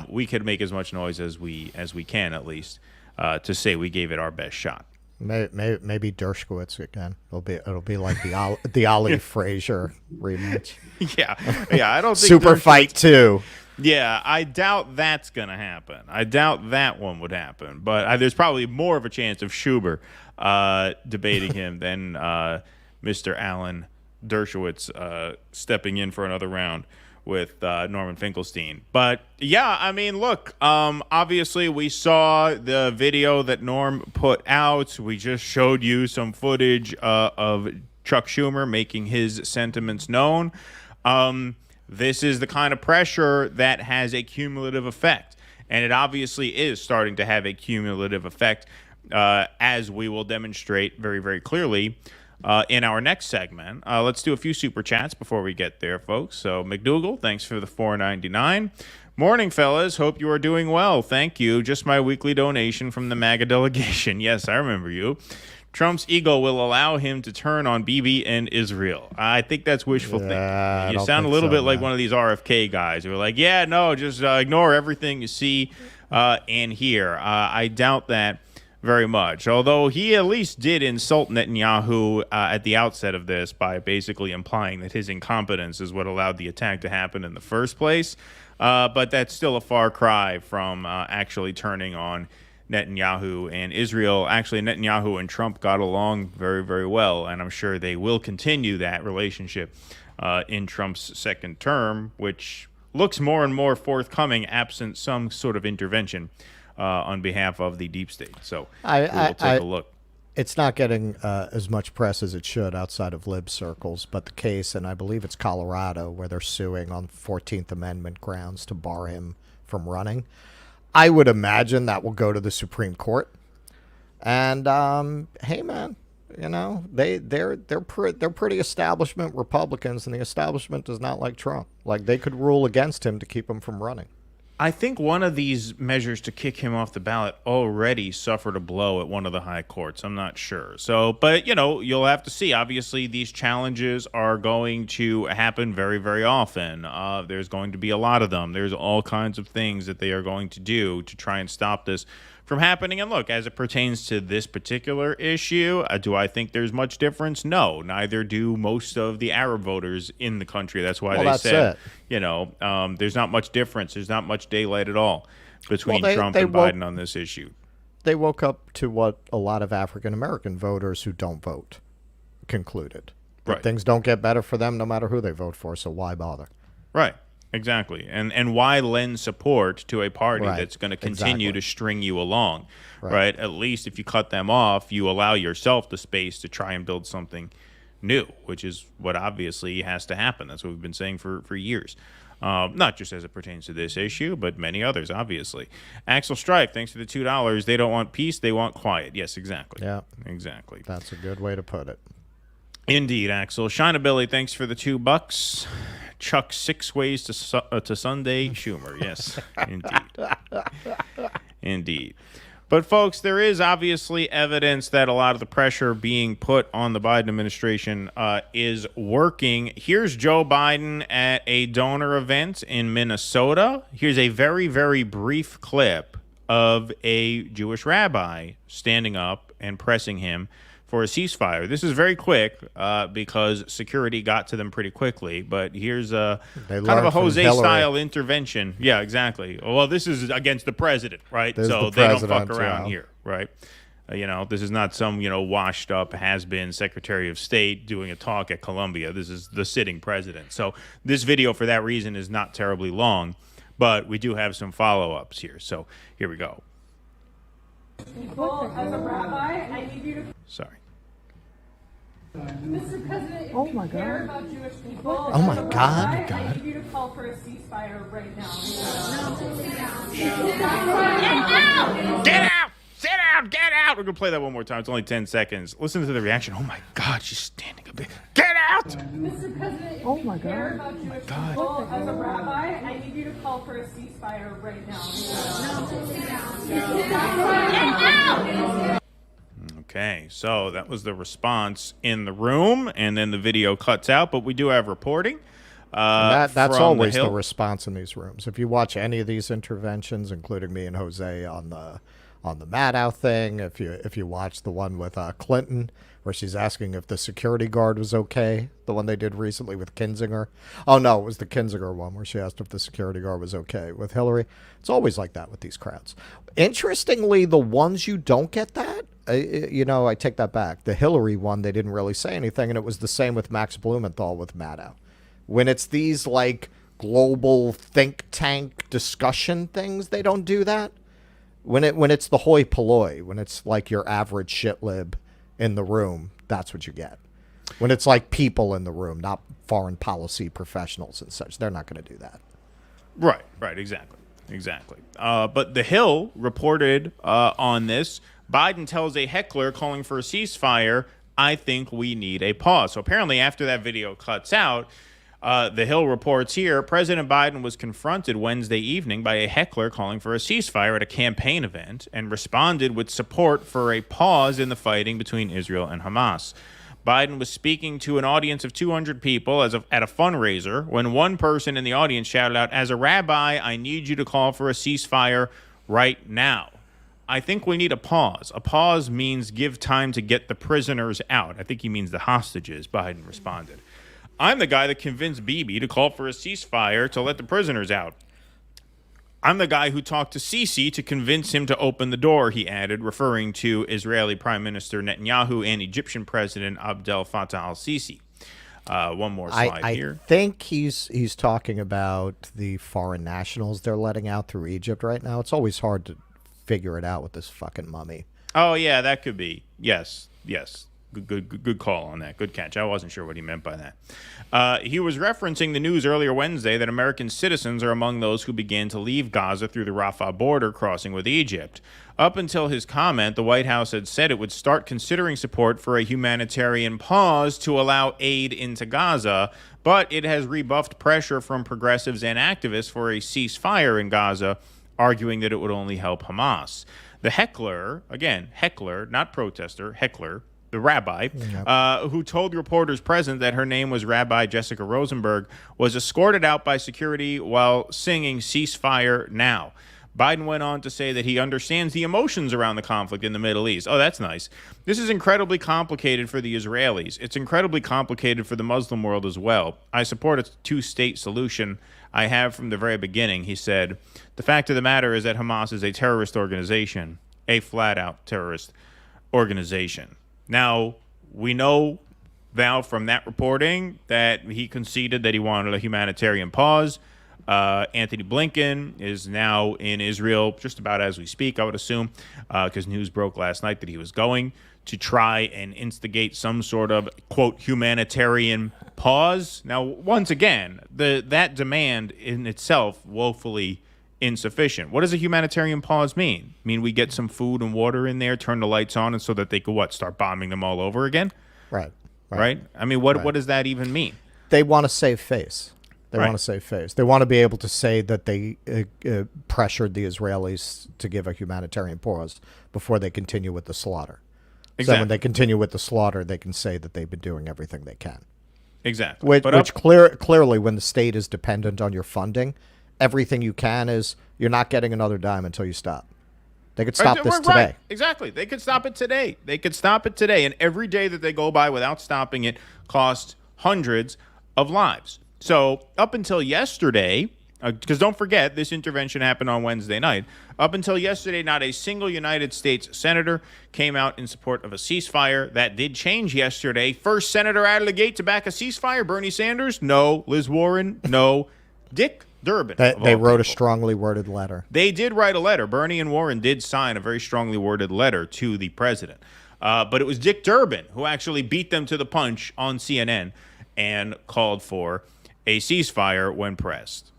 we could make as much noise as we can, at least, to say we gave it our best shot. Maybe Dershowitz again. It'll be like the Ali Frazier rematch. Yeah. I don't think Super Fight 2. Yeah, I doubt that's gonna happen. I doubt that one would happen. But there's probably more of a chance of Schumer debating him than Mr. Alan Dershowitz stepping in for another round with Norman Finkelstein. But yeah, I mean, look, obviously we saw the video that Norm put out. We just showed you some footage of Chuck Schumer making his sentiments known. This is the kind of pressure that has a cumulative effect, and it obviously is starting to have a cumulative effect, as we will demonstrate very, very clearly in our next segment. Let's do a few super chats before we get there, folks. So McDougal, thanks for the $4.99. Morning, fellas. Hope you are doing well. Thank you. Just my weekly donation from the MAGA delegation. Yes, I remember you. Trump's ego will allow him to turn on Bibi and Israel. I think that's wishful thinking. You sound a little bit like one of these RFK guys who are like, yeah, no, just ignore everything you see and hear. I doubt that very much, although he at least did insult Netanyahu at the outset of this by basically implying that his incompetence is what allowed the attack to happen in the first place. But that's still a far cry from actually turning on Netanyahu and Israel. Actually, Netanyahu and Trump got along very, very well, and I'm sure they will continue that relationship in Trump's second term, which looks more and more forthcoming absent some sort of intervention on behalf of the deep state. So we'll take a look. It's not getting as much press as it should outside of lib circles, but the case, and I believe it's Colorado, where they're suing on 14th Amendment grounds to bar him from running. I would imagine that will go to the Supreme Court. And hey, man, you know, they're pretty establishment Republicans, and the establishment does not like Trump. Like, they could rule against him to keep him from running. I think one of these measures to kick him off the ballot already suffered a blow at one of the high courts. I'm not sure. So, but, you know, you'll have to see. Obviously, these challenges are going to happen very, very often. There's going to be a lot of them. There's all kinds of things that they are going to do to try and stop this from happening. And look, as it pertains to this particular issue, do I think there's much difference? No, neither do most of the Arab voters in the country. That's why they said, you know, there's not much difference. There's not much daylight at all between Trump and Biden on this issue. They woke up to what a lot of African-American voters who don't vote concluded. Right. Things don't get better for them no matter who they vote for, so why bother? Right. Exactly. And why lend support to a party that's going to continue to string you along, right? At least if you cut them off, you allow yourself the space to try and build something new, which is what obviously has to happen. That's what we've been saying for years. Not just as it pertains to this issue, but many others, obviously. Axel Strife, thanks for the $2. They don't want peace, they want quiet. Yes, exactly. Yeah. Exactly. That's a good way to put it. Indeed, Axel. Shinabilly, thanks for the $2. Chuck 6 ways to Sunday Schumer. Yes, indeed. Indeed. But, folks, there is obviously evidence that a lot of the pressure being put on the Biden administration is working. Here's Joe Biden at a donor event in Minnesota. Here's a very, very brief clip of a Jewish rabbi standing up and pressing him for a ceasefire. This is very quick because security got to them pretty quickly. But here's kind of a Jose-style intervention. Yeah, exactly. Well, this is against the president, right? So they don't fuck around here, right? You know, this is not some, you know, washed-up, has-been Secretary of State doing a talk at Columbia. This is the sitting president. So this video, for that reason, is not terribly long. But we do have some follow-ups here. So here we go. Well, as a rabbi, I need you to... Sorry. Mr. President, if you care about Jewish people, oh my God, I need you to call for a ceasefire right now. Get out! Sit down! Get out! We're going to play that one more time. It's only 10 seconds. Listen to the reaction. Oh, my God. She's standing a bit. Get out! Mr. President, if you care about Jewish people, as a rabbi, I need you to call for a ceasefire right now. Get out! Okay, so that was the response in the room, and then the video cuts out, but we do have reporting. That's always the response in these rooms. If you watch any of these interventions, including me and Jose on the Maddow thing, if you watch the one with Clinton, where she's asking if the security guard was okay, the one they did recently with Kinzinger. Oh, no, it was the Kinzinger one where she asked if the security guard was okay with Hillary. It's always like that with these crowds. Interestingly, the ones you don't get that, you know, I take that back. The Hillary one, they didn't really say anything, and it was the same with Max Blumenthal with Maddow. When it's these, like, global think tank discussion things, they don't do that. When it's the hoi polloi, when it's like your average shit lib in the room, that's what you get. When it's like people in the room, not foreign policy professionals and such. They're not going to do that. Right, exactly. But The Hill reported on this. Biden tells a heckler calling for a ceasefire, "I think we need a pause." So apparently after that video cuts out, The Hill reports here, President Biden was confronted Wednesday evening by a heckler calling for a ceasefire at a campaign event and responded with support for a pause in the fighting between Israel and Hamas. Biden was speaking to an audience of 200 people at a fundraiser when one person in the audience shouted out, "As a rabbi, I need you to call for a ceasefire right now. I think we need a pause. A pause means give time to get the prisoners out." I think he means the hostages, Biden responded. "I'm the guy that convinced Bibi to call for a ceasefire to let the prisoners out. I'm the guy who talked to Sisi to convince him to open the door," he added, referring to Israeli Prime Minister Netanyahu and Egyptian President Abdel Fattah al-Sisi. One more slide here. I think he's talking about the foreign nationals they're letting out through Egypt right now. It's always hard to figure it out with this fucking mummy. Oh, yeah, that could be. Yes. Good call on that. Good catch. I wasn't sure what he meant by that. He was referencing the news earlier Wednesday that American citizens are among those who began to leave Gaza through the Rafah border crossing with Egypt. Up until his comment, the White House had said it would start considering support for a humanitarian pause to allow aid into Gaza, but it has rebuffed pressure from progressives and activists for a ceasefire in Gaza, arguing that it would only help Hamas. The heckler, again, heckler, not protester, heckler, the rabbi, who told reporters present that her name was Rabbi Jessica Rosenberg, was escorted out by security while singing "Ceasefire Now." Biden went on to say that he understands the emotions around the conflict in the Middle East. Oh, that's nice. "This is incredibly complicated for the Israelis. It's incredibly complicated for the Muslim world as well. I support a two-state solution. I have from the very beginning," he said. "The fact of the matter is that Hamas is a terrorist organization, a flat-out terrorist organization." Now, we know now from that reporting that he conceded that he wanted a humanitarian pause. Anthony Blinken is now in Israel just about as we speak, I would assume, because news broke last night that he was going to try and instigate some sort of, quote, humanitarian pause. Now, once again, that demand in itself woefully insufficient. What does a humanitarian pause mean? Mean we get some food and water in there, turn the lights on, and so that they could, start bombing them all over again? Right? I mean, what does that even mean? They want to save face. They want to save face. They want to be able to say that they pressured the Israelis to give a humanitarian pause before they continue with the slaughter. Exactly. So when they continue with the slaughter, they can say that they've been doing everything they can. Exactly. Clearly, when the state is dependent on your funding, everything you can is you're not getting another dime until you stop. They could stop this today. Right. Exactly. They could stop it today. And every day that they go by without stopping it costs hundreds of lives. So up until yesterday, because don't forget, this intervention happened on Wednesday night. Up until yesterday, not a single United States senator came out in support of a ceasefire. That did change yesterday. First senator out of the gate to back a ceasefire, Bernie Sanders? No. Liz Warren? No. Dick Durbin. They wrote a strongly worded letter. They did write a letter. Bernie and Warren did sign a very strongly worded letter to the president. But it was Dick Durbin who actually beat them to the punch on CNN and called for a ceasefire when pressed.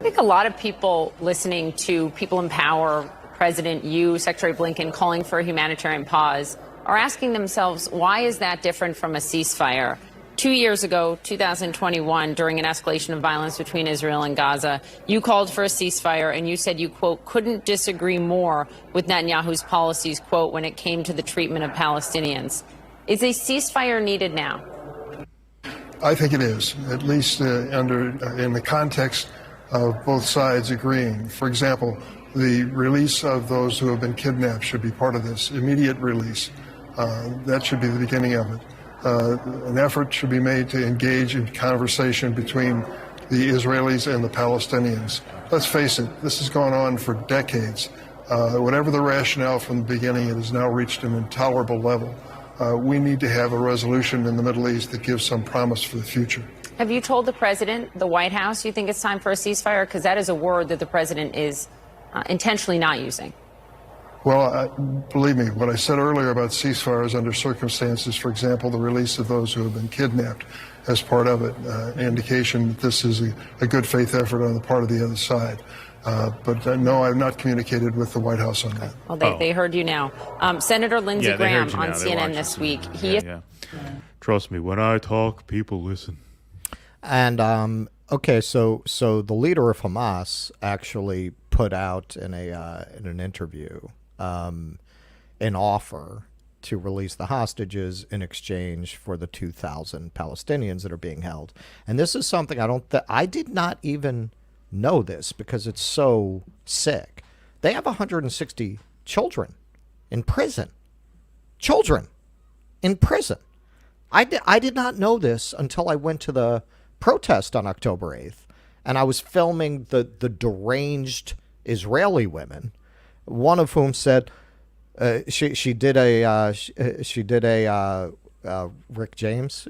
I think a lot of people listening to people in power, President, you, Secretary Blinken, calling for a humanitarian pause, are asking themselves, why is that different from a ceasefire? 2 years ago, 2021, during an escalation of violence between Israel and Gaza, you called for a ceasefire and you said you, quote, couldn't disagree more with Netanyahu's policies, quote, when it came to the treatment of Palestinians. Is a ceasefire needed now? I think it is, at least in the context of both sides agreeing. For example, the release of those who have been kidnapped should be part of this, immediate release. That should be the beginning of it. An effort should be made to engage in conversation between the Israelis and the Palestinians. Let's face it, this has gone on for decades. Whatever the rationale from the beginning, it has now reached an intolerable level. We need to have a resolution in the Middle East that gives some promise for the future. Have you told the president, the White House, you think it's time for a ceasefire? Because that is a word that the president is intentionally not using. Well, believe me, what I said earlier about ceasefires under circumstances, for example, the release of those who have been kidnapped as part of it, indication that this is a good faith effort on the part of the other side. But no, I've not communicated with the White House on that. Well, they heard you now. Senator Lindsey Graham on CNN this week. Trust me, when I talk, people listen. And okay, so the leader of Hamas actually put out in an interview an offer to release the hostages in exchange for the 2,000 Palestinians that are being held. And this is something I did not even know this because it's so sick. They have 160 children in prison. Children in prison. I did not know this until I went to the protest on October 8th, and I was filming the deranged Israeli women, one of whom said she did a Rick James,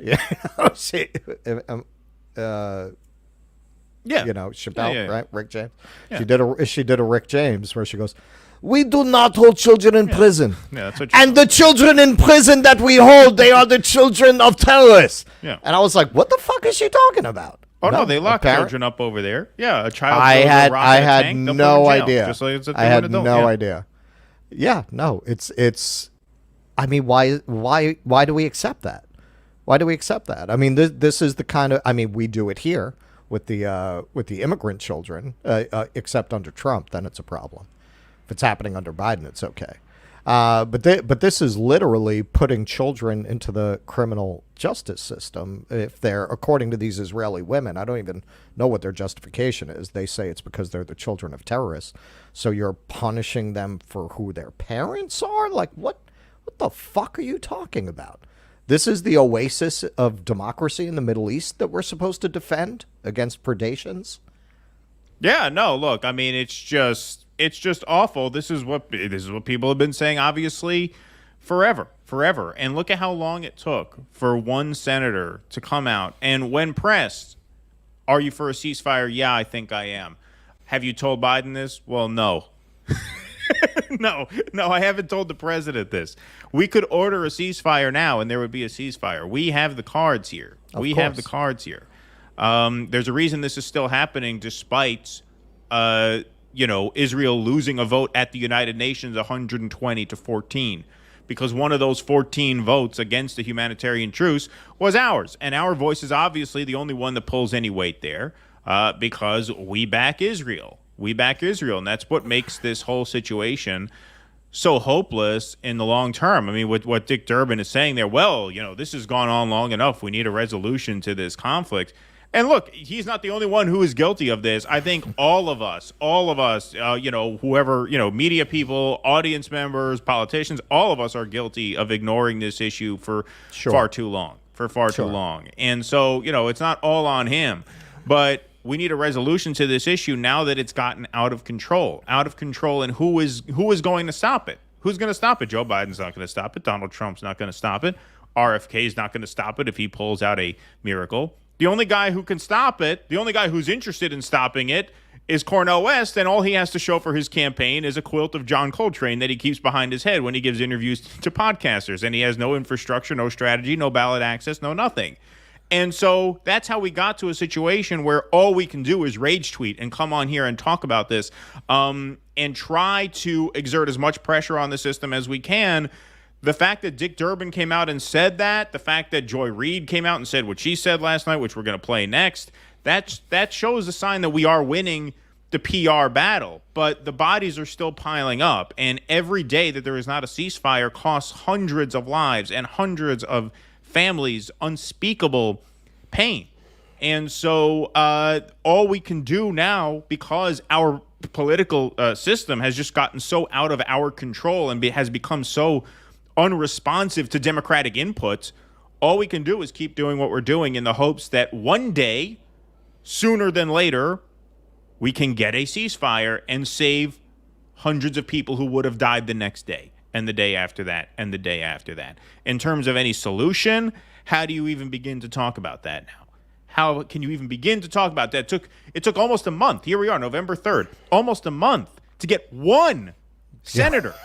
Chappelle, right? Rick James. Yeah. She did a Rick James where she goes, "We do not hold children in prison. Yeah, that's what and the children in prison that we hold, they are the children of terrorists." Yeah. And I was like, what the fuck is she talking about? Oh, no, they lock children up over there. Yeah, a child. I had no idea. Just like I had no idea. Yeah, no, it's. I mean, why do we accept that? Why do we accept that? I mean, this is the kind of. I mean, we do it here with the immigrant children, except under Trump, then it's a problem. If it's happening under Biden, it's okay. But this is literally putting children into the criminal justice system. If they're, according to these Israeli women, I don't even know what their justification is. They say it's because they're the children of terrorists. So you're punishing them for who their parents are? Like, what the fuck are you talking about? This is the oasis of democracy in the Middle East that we're supposed to defend against predations? Yeah, no, look, I mean, it's just awful. This is what people have been saying, obviously, forever. And look at how long it took for one senator to come out. And when pressed, are you for a ceasefire? Yeah, I think I am. Have you told Biden this? Well, no. No, I haven't told the president this. We could order a ceasefire now, and there would be a ceasefire. We have the cards here. Have the cards here. There's a reason this is still happening despite Israel losing a vote at the United Nations 120-14, because one of those 14 votes against the humanitarian truce was ours. And our voice is obviously the only one that pulls any weight there, because we back Israel. And that's what makes this whole situation so hopeless in the long term. I mean, what Dick Durbin is saying there, well, this has gone on long enough. We need a resolution to this conflict. And look, he's not the only one who is guilty of this. I think all of us, whoever, media people, audience members, politicians, all of us are guilty of ignoring this issue for far too long, too long. And so, it's not all on him, but we need a resolution to this issue now that it's gotten out of control. And who is going to stop it? Who's going to stop it? Joe Biden's not going to stop it. Donald Trump's not going to stop it. RFK is not going to stop it if he pulls out a miracle. The only guy who can stop it, the only guy who's interested in stopping it, is Cornel West, and all he has to show for his campaign is a quilt of John Coltrane that he keeps behind his head when he gives interviews to podcasters, and he has no infrastructure, no strategy, no ballot access, no nothing. And so that's how we got to a situation where all we can do is rage tweet and come on here and talk about this, and try to exert as much pressure on the system as we can. The fact that Dick Durbin came out and said that, the fact that Joy Reid came out and said what she said last night, which we're going to play next, that shows a sign that we are winning the PR battle. But the bodies are still piling up, and every day that there is not a ceasefire costs hundreds of lives and hundreds of families unspeakable pain. And so all we can do now, because our political system has just gotten so out of our control and has become so unresponsive to democratic input, all we can do is keep doing what we're doing in the hopes that one day, sooner than later, we can get a ceasefire and save hundreds of people who would have died the next day and the day after that and the day after that. In terms of any solution, how do you even begin to talk about that now? How can you even begin to talk about that? It took almost a month. Here we are, November 3rd, almost a month to get one senator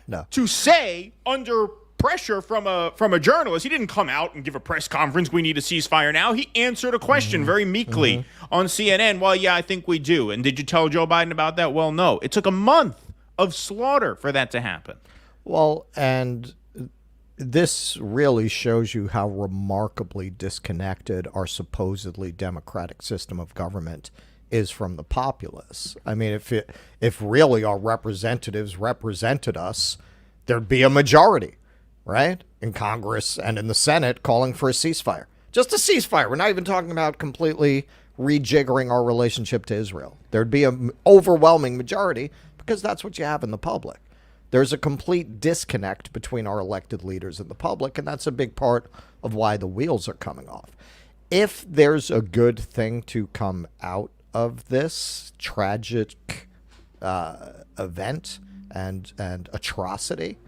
No. to say under pressure from a journalist. He didn't come out and give a press conference, we need a ceasefire now. He answered a question very meekly on CNN. Well, yeah, I think we do. And did you tell Joe Biden about that? Well, no. It took a month of slaughter for that to happen. Well, and this really shows you how remarkably disconnected our supposedly democratic system of government is from the populace. I mean, if really our representatives represented us, there'd be a majority, right, in Congress and in the Senate calling for a ceasefire. Just a ceasefire. We're not even talking about completely rejiggering our relationship to Israel. There'd be an overwhelming majority because that's what you have in the public. There's a complete disconnect between our elected leaders and the public, and that's a big part of why the wheels are coming off. If there's a good thing to come out of this tragic event and atrocity,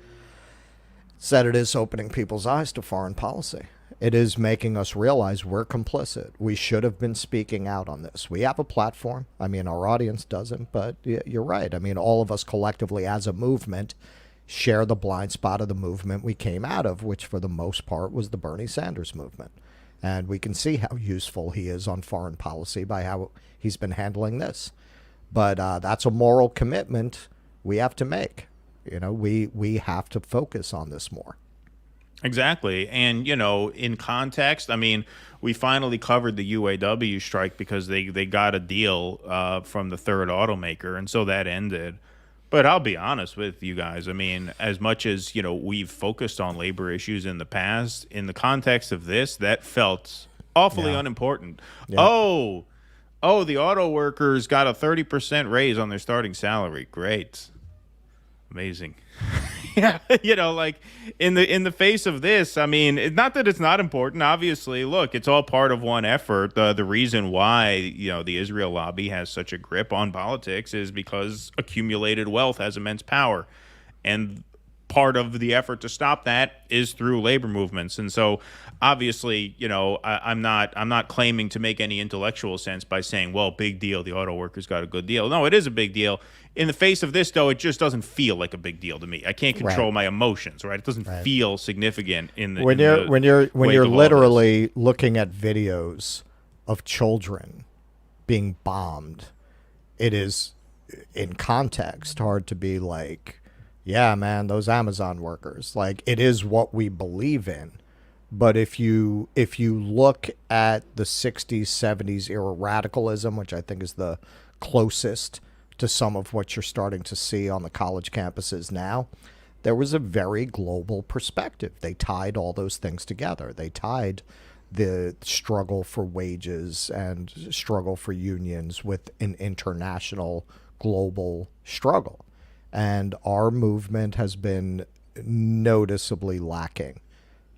it's that it is opening people's eyes to foreign policy. It is making us realize we're complicit. We should have been speaking out on this. We have a platform. I mean, our audience doesn't, but you're right. I mean, all of us collectively as a movement share the blind spot of the movement we came out of, which for the most part was the Bernie Sanders movement. And we can see how useful he is on foreign policy by how he's been handling this. But that's a moral commitment we have to make. You know, we have to focus on this more. Exactly. And, you know, in context, I mean, we finally covered the UAW strike because they got a deal from the third automaker, and so that ended. But I'll be honest with you guys. I mean, as much as, you know, we've focused on labor issues in the past, in the context of this, that felt awfully unimportant. Yeah. Oh, the auto workers got a 30% raise on their starting salary. Great. Amazing. Yeah, you know, like in the face of this, I mean, not that it's not important. Obviously, look, it's all part of one effort. The reason why, you know, the Israel lobby has such a grip on politics is because accumulated wealth has immense power, and part of the effort to stop that is through labor movements. And so, obviously, you know, I'm not claiming to make any intellectual sense by saying, well, big deal, the auto workers got a good deal. No, it is a big deal. In the face of this, though, it just doesn't feel like a big deal to me. I can't control my emotions, right? It doesn't feel significant in the when you're literally looking at videos of children being bombed. It is, in context, hard to be like, yeah, man, those Amazon workers. Like, it is what we believe in. But if you look at the 60s, 70s era radicalism, which I think is the closest to some of what you're starting to see on the college campuses now, there was a very global perspective. They tied all those things together. They tied the struggle for wages and struggle for unions with an international global struggle. And our movement has been noticeably lacking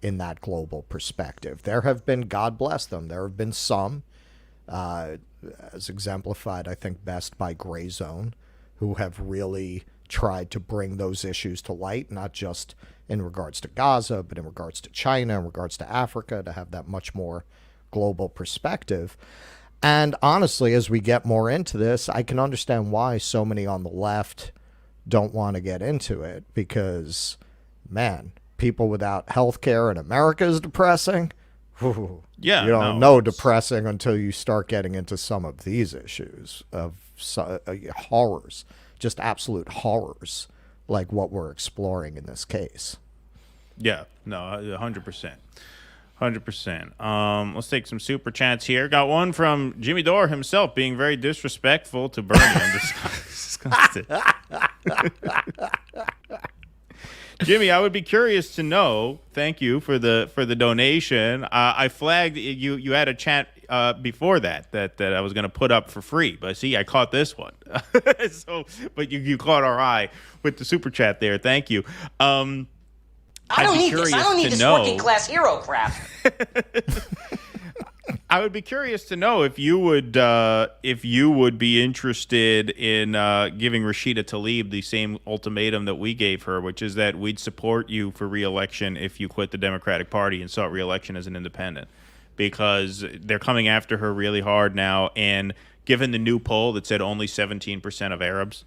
in that global perspective. There have been, God bless them, there have been some, as exemplified, I think, best by Gray Zone, who have really tried to bring those issues to light, not just in regards to Gaza, but in regards to China, in regards to Africa, to have that much more global perspective. And honestly, as we get more into this, I can understand why so many on the left don't want to get into it, because, man, people without health care in America is depressing. Whew. Yeah, you don't know depressing until you start getting into some of these issues of horrors, just absolute horrors, like what we're exploring in this case. Yeah, no, 100%. 100%. Let's take some super chats here. Got one from Jimmy Dore himself being very disrespectful to Bernie. I'm disgusted. Jimmy, I would be curious to know. Thank you for the donation. I flagged you. You had a chat before that I was going to put up for free, but see, I caught this one. But you caught our eye with the super chat there. Thank you. I don't need this. I don't need this working class hero crap. I would be curious to know if you would be interested in giving Rashida Tlaib the same ultimatum that we gave her, which is that we'd support you for re-election if you quit the Democratic Party and sought re-election as an independent, because they're coming after her really hard now. And given the new poll that said only 17% of Arabs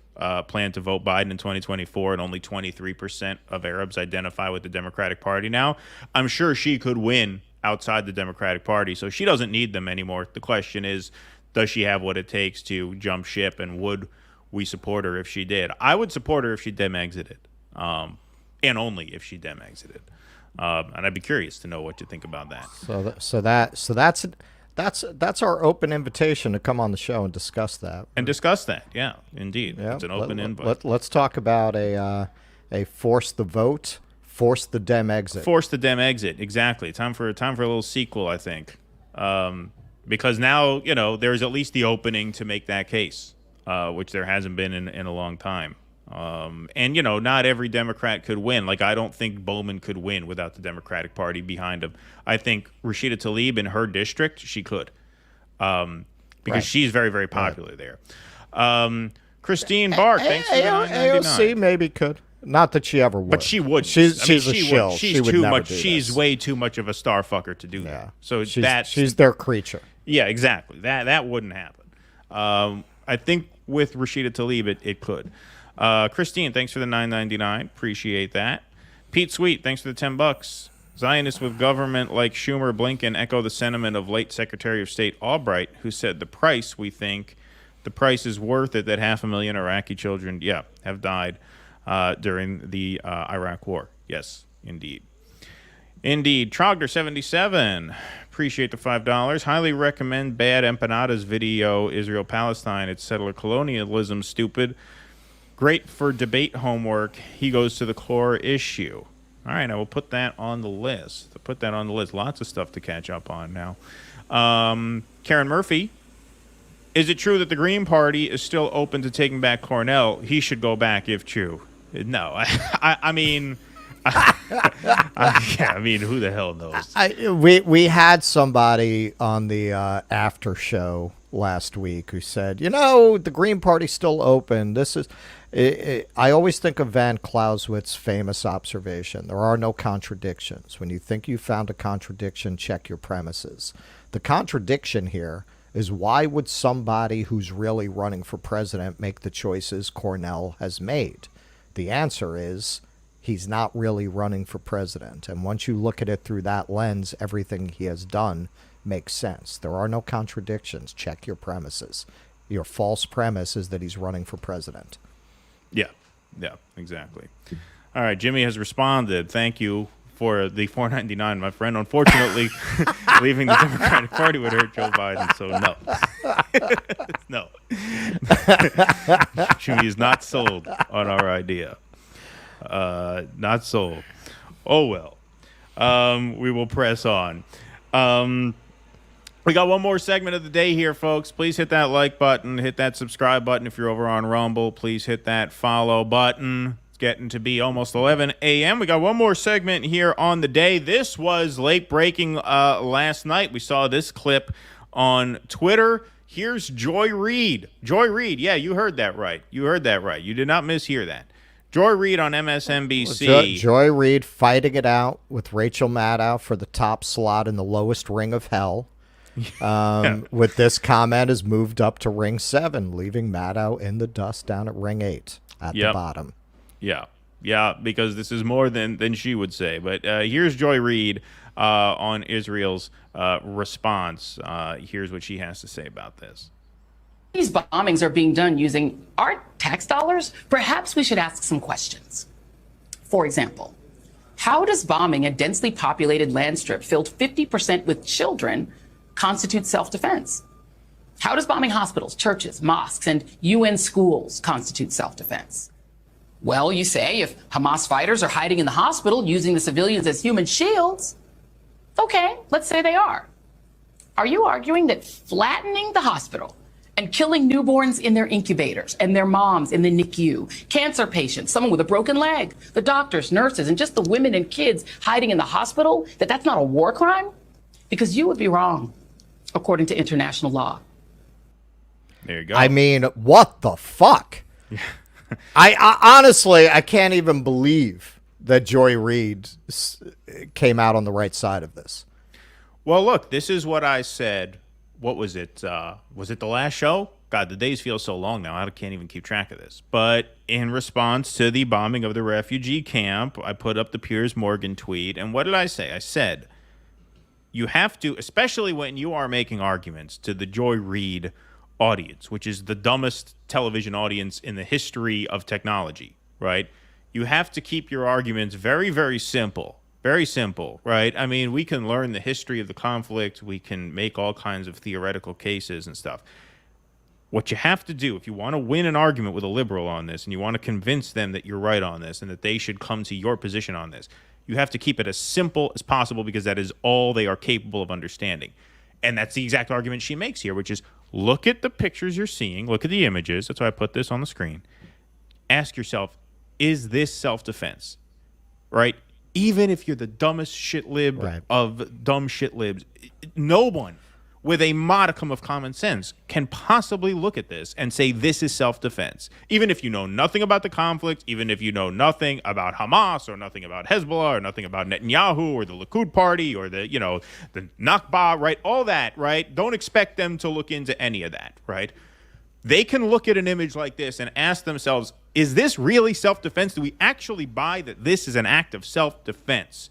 plan to vote Biden in 2024, and only 23% of Arabs identify with the Democratic Party now. I'm sure she could win outside the Democratic Party, so she doesn't need them anymore. The question is, does she have what it takes to jump ship, and would we support her if she did? I would support her if she dem exited, and only if she dem exited. And I'd be curious to know what you think about that. So that's our open invitation to come on the show and discuss that. Yeah, indeed. Yeah, it's an open invite. Let's talk about a force the vote, force the dem exit. Force the dem exit, exactly. Time for a little sequel, I think. Because now, there's at least the opening to make that case, which there hasn't been in a long time. And not every Democrat could win. Like, I don't think Bowman could win without the Democratic Party behind him. I think Rashida Tlaib in her district, she could, because she's very, very popular there. Christine Bark, thanks for the $9.99. AOC maybe could. Not that she ever would, but she would. She's a shill. She's too much. She's way too much of a star fucker to do that. So she's their creature. Yeah, exactly. That wouldn't happen. I think with Rashida Tlaib, it could. Christine, thanks for the $9.99. Appreciate that. Pete Sweet, thanks for the $10. Zionists with government like Schumer, Blinken echo the sentiment of late Secretary of State Albright, who said we think the price is worth it that 500,000 Iraqi children, have died during the Iraq War. Yes, indeed. Indeed. Trogger77, appreciate the $5. Highly recommend Bad Empanadas video, Israel-Palestine. It's settler colonialism, stupid. Great for debate homework. He goes to the core issue. All right, I will put that on the list. Lots of stuff to catch up on now. Karen Murphy. Is it true that the Green Party is still open to taking back Cornell? He should go back if true. No. I mean, who the hell knows? We had somebody on the after show last week who said, the Green Party's still open. This is... I always think of Van Clausewitz's famous observation. There are no contradictions. When you think you found a contradiction, check your premises. The contradiction here is, why would somebody who's really running for president make the choices Cornell has made? The answer is, he's not really running for president. And once you look at it through that lens, everything he has done makes sense. There are no contradictions. Check your premises. Your false premise is that he's running for president. Yeah, exactly. All right, Jimmy has responded. Thank you for the $4.99, my friend. Unfortunately, leaving the Democratic Party would hurt Joe Biden, so no. No. Jimmy is not sold on our idea. Not sold. Oh, well. We will press on. We got one more segment of the day here, folks. Please hit that like button. Hit that subscribe button if you're over on Rumble. Please hit that follow button. It's getting to be almost 11 a.m. We got one more segment here on the day. This was late breaking last night. We saw this clip on Twitter. Here's Joy Reid. Joy Reid. Yeah, you heard that right. You did not mishear that. Joy Reid on MSNBC. Joy Reid fighting it out with Rachel Maddow for the top slot in the lowest ring of hell. With this comment has moved up to ring 7, leaving Maddow in the dust down at ring 8 at the bottom. Yeah, because this is more than she would say. But here's Joy Reid on Israel's response. Here's what she has to say about this. These bombings are being done using our tax dollars. Perhaps we should ask some questions. For example, how does bombing a densely populated land strip filled 50% with children constitute self-defense? How does bombing hospitals, churches, mosques, and UN schools constitute self-defense? Well, you say if Hamas fighters are hiding in the hospital using the civilians as human shields, okay, let's say they are. Are you arguing that flattening the hospital and killing newborns in their incubators and their moms in the NICU, cancer patients, someone with a broken leg, the doctors, nurses, and just the women and kids hiding in the hospital, that's not a war crime? Because you would be wrong, according to international law. There you go. I mean, what the fuck? I honestly, I can't even believe that Joy Reid came out on the right side of this. Well, look, this is what I said what was it? Was it the last show? God, the days feel so long now. I can't even keep track of this. But in response to the bombing of the refugee camp, I put up the Piers Morgan tweet. And what did I say? I said, you have to, especially when you are making arguments to the Joy Reid audience, which is the dumbest television audience in the history of technology, right? You have to keep your arguments very, very simple. Very simple, right? I mean, we can learn the history of the conflict. We can make all kinds of theoretical cases and stuff. What you have to do, if you want to win an argument with a liberal on this and you want to convince them that you're right on this and that they should come to your position on this, you have to keep it as simple as possible because that is all they are capable of understanding. And that's the exact argument she makes here, which is look at the pictures you're seeing, look at the images. That's why I put this on the screen. Ask yourself, is this self-defense, right? Even if you're the dumbest shit lib of dumb shit libs, no one with a modicum of common sense can possibly look at this and say this is self-defense. Even if you know nothing about the conflict, even if you know nothing about Hamas or nothing about Hezbollah or nothing about Netanyahu or the Likud party or the Nakba, right? All that, right? Don't expect them to look into any of that, right? They can look at an image like this and ask themselves, is this really self-defense? Do we actually buy that this is an act of self-defense?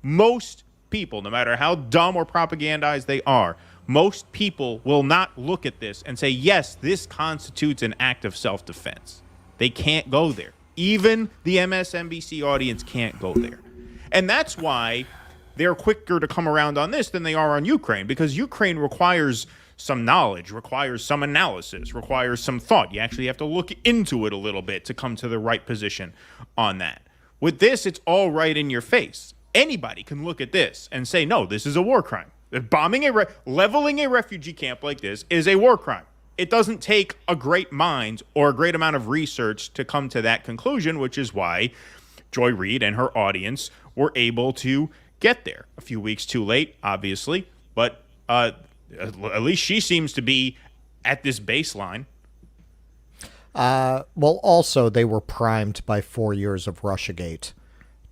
Most people, no matter how dumb or propagandized they are, most people will not look at this and say, yes, this constitutes an act of self-defense. They can't go there. Even the MSNBC audience can't go there. And that's why they're quicker to come around on this than they are on Ukraine, because Ukraine requires some knowledge, requires some analysis, requires some thought. You actually have to look into it a little bit to come to the right position on that. With this, it's all right in your face. Anybody can look at this and say, no, this is a war crime. Leveling a refugee camp like this is a war crime. It doesn't take a great mind or a great amount of research to come to that conclusion, which is why Joy Reid and her audience were able to get there. A few weeks too late, obviously, but at least she seems to be at this baseline. Well, also, they were primed by 4 years of Russiagate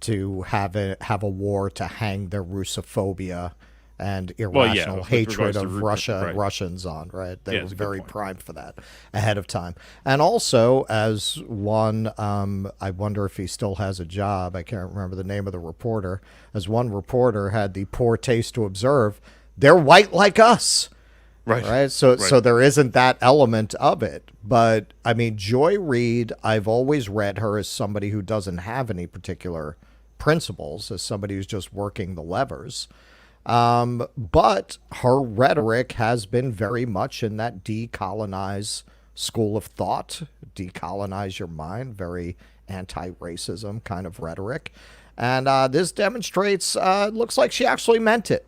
to have a war to hang their Russophobia and irrational hatred of Russia and Russians on, right? They were very primed for that ahead of time. And also, as one, I wonder if he still has a job, I can't remember the name of the reporter, as one reporter had the poor taste to observe, they're white like us. Right. So there isn't that element of it. But, I mean, Joy Reid, I've always read her as somebody who doesn't have any particular principles, as somebody who's just working the levers. But her rhetoric has been very much in that decolonize school of thought, decolonize your mind, very anti-racism kind of rhetoric. And this demonstrates, looks like she actually meant it.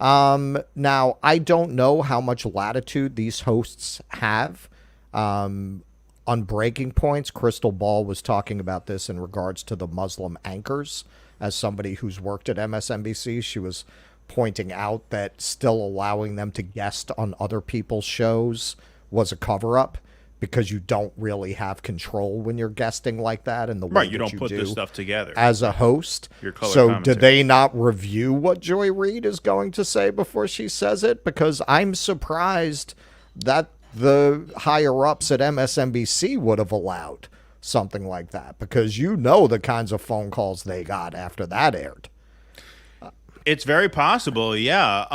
Now, I don't know how much latitude these hosts have on breaking points. Crystal Ball was talking about this in regards to the Muslim anchors. As somebody who's worked at MSNBC, she was pointing out that still allowing them to guest on other people's shows was a cover-up because you don't really have control when you're guesting like that and the way you don't put this stuff together as a host. So did they not review what Joy Reid is going to say before she says it? Because I'm surprised that the higher-ups at MSNBC would have allowed something like that, because you know the kinds of phone calls they got after that aired. It's very possible, yeah.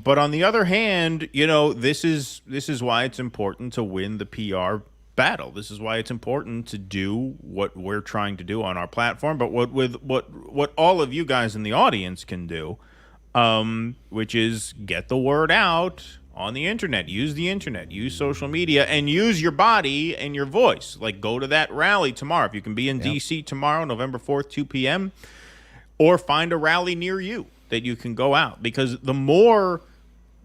But on the other hand, this is why it's important to win the PR battle. This is why it's important to do what we're trying to do on our platform, but what all of you guys in the audience can do, which is get the word out on the internet, use social media, and use your body and your voice. Like, go to that rally tomorrow. If you can be in D.C. tomorrow, November 4th, 2 p.m., or find a rally near you that you can go out, because the more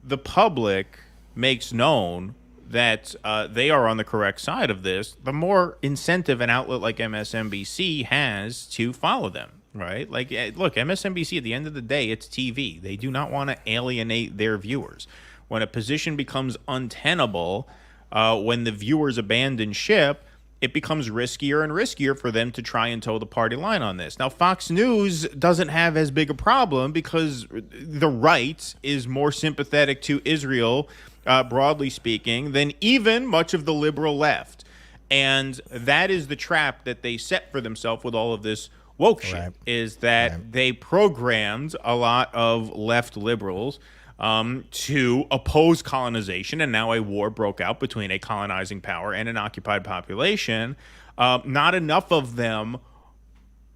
the public makes known that they are on the correct side of this, the more incentive an outlet like MSNBC has to follow them, right? Like, look, MSNBC, at the end of the day, it's TV. They do not want to alienate their viewers. When a position becomes untenable, when the viewers abandon ship, it becomes riskier and riskier for them to try and toe the party line on this. Now, Fox News doesn't have as big a problem because the right is more sympathetic to Israel broadly speaking, than even much of the liberal left. And that is the trap that they set for themselves with all of this woke shit, is that they programmed a lot of left liberals to oppose colonization, and now a war broke out between a colonizing power and an occupied population. Not enough of them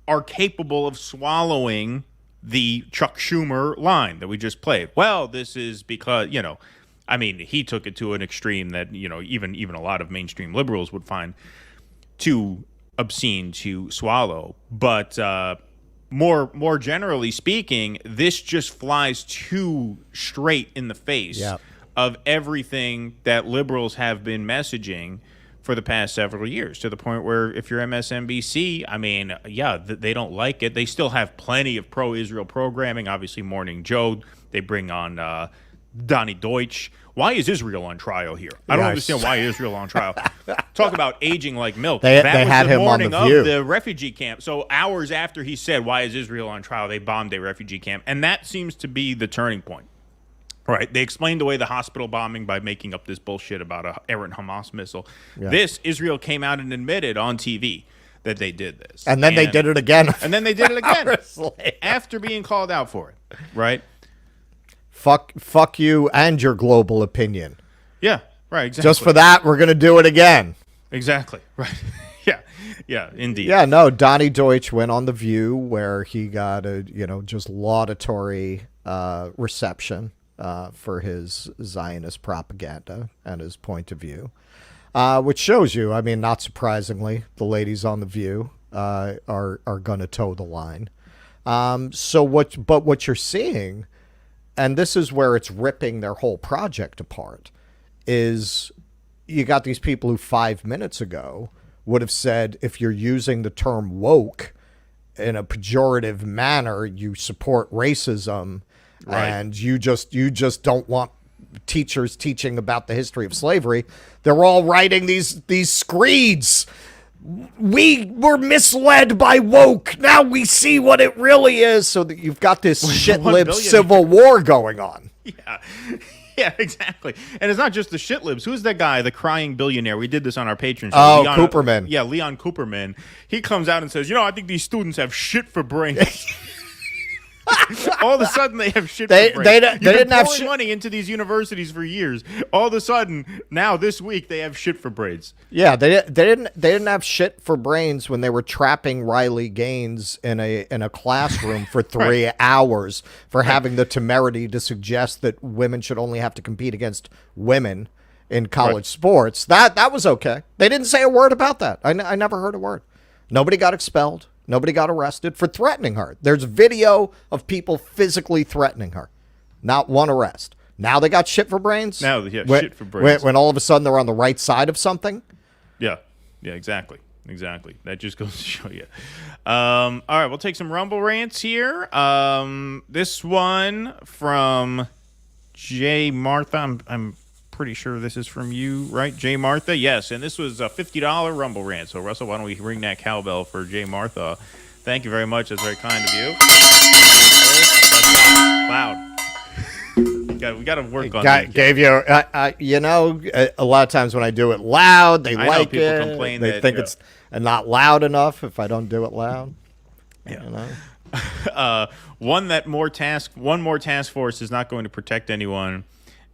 are capable of swallowing the Chuck Schumer line that we just played. Well, this is because, I mean, he took it to an extreme that, even a lot of mainstream liberals would find too obscene to swallow. But more generally speaking, this just flies too straight in the face of everything that liberals have been messaging for the past several years, to the point where if you're MSNBC, I mean, they don't like it. They still have plenty of pro-Israel programming. Obviously, Morning Joe, they bring on Donnie Deutsch. Why is Israel on trial here? I don't understand why Israel on trial. Talk about aging like milk. They that was had the him morning on The View. of the refugee camp. So hours after he said, why is Israel on trial, they bombed a refugee camp. And that seems to be the turning point. Right. They explained away the hospital bombing by making up this bullshit about a errant Hamas missile. Yeah. Israel came out and admitted on TV that they did this. And then they did it again. And then they did it again after being called out for it. Right. Fuck you and your global opinion. Yeah, right, exactly. Just for that, we're going to do it again. Exactly, right. Yeah, indeed. Yeah, no, Donnie Deutsch went on The View where he got a, just laudatory reception for his Zionist propaganda and his point of view, which shows you, I mean, not surprisingly, the ladies on The View are going to toe the line. But what you're seeing, and this is where it's ripping their whole project apart, is you got these people who 5 minutes ago would have said, if you're using the term woke in a pejorative manner, you support racism, and you just don't want teachers teaching about the history of slavery. They're all writing these screeds. We were misled by woke. Now we see what it really is. So that you've got this shit-lib civil war going on. Yeah, exactly. And it's not just the shit-libs. Who's that guy, the crying billionaire? We did this on our Patreon show. Oh, Cooperman. Yeah, Leon Cooperman. He comes out and says, I think these students have shit for brains. All of a sudden, they have shit for brains. They didn't have pouring money into these universities for years. All of a sudden, now this week, they have shit for brains. Yeah, they didn't have shit for brains when they were trapping Riley Gaines in a classroom for 3 hours for having the temerity to suggest that women should only have to compete against women in college sports. That was okay. They didn't say a word about that. I never heard a word. Nobody got expelled. Nobody got arrested for threatening her. There's video of people physically threatening her. Not one arrest. Now they got shit for brains? Now, shit for brains. When all of a sudden they're on the right side of something? Yeah, exactly. That just goes to show you. All right, we'll take some Rumble rants here. This one from J. Martha. I'm pretty sure this is from you, right? J. Martha? Yes, and this was a $50 Rumble rant. So, Russell, why don't we ring that cowbell for J. Martha? Thank you very much. That's very kind of you. Loud. We got to work on that. Gave you, a lot of times when I do it loud, they like people it. Complain they think it's not loud enough if I don't do it loud. Yeah. One more task force is not going to protect anyone.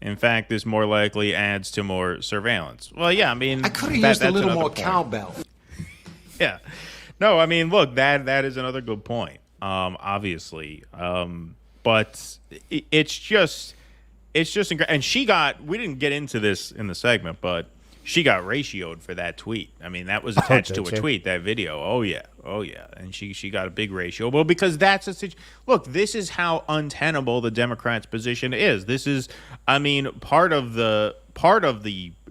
In fact, this more likely adds to more surveillance. Well, yeah, I mean, I could have used a little more cowbell. Yeah. No, I mean, look, that is another good point, obviously. But it's just and we didn't get into this in the segment, but she got ratioed for that tweet. I mean, that was attached to a tweet, that video. Oh yeah. And she got a big ratio. Well, because that's look, this is how untenable the Democrats' position is. This is, I mean, part of the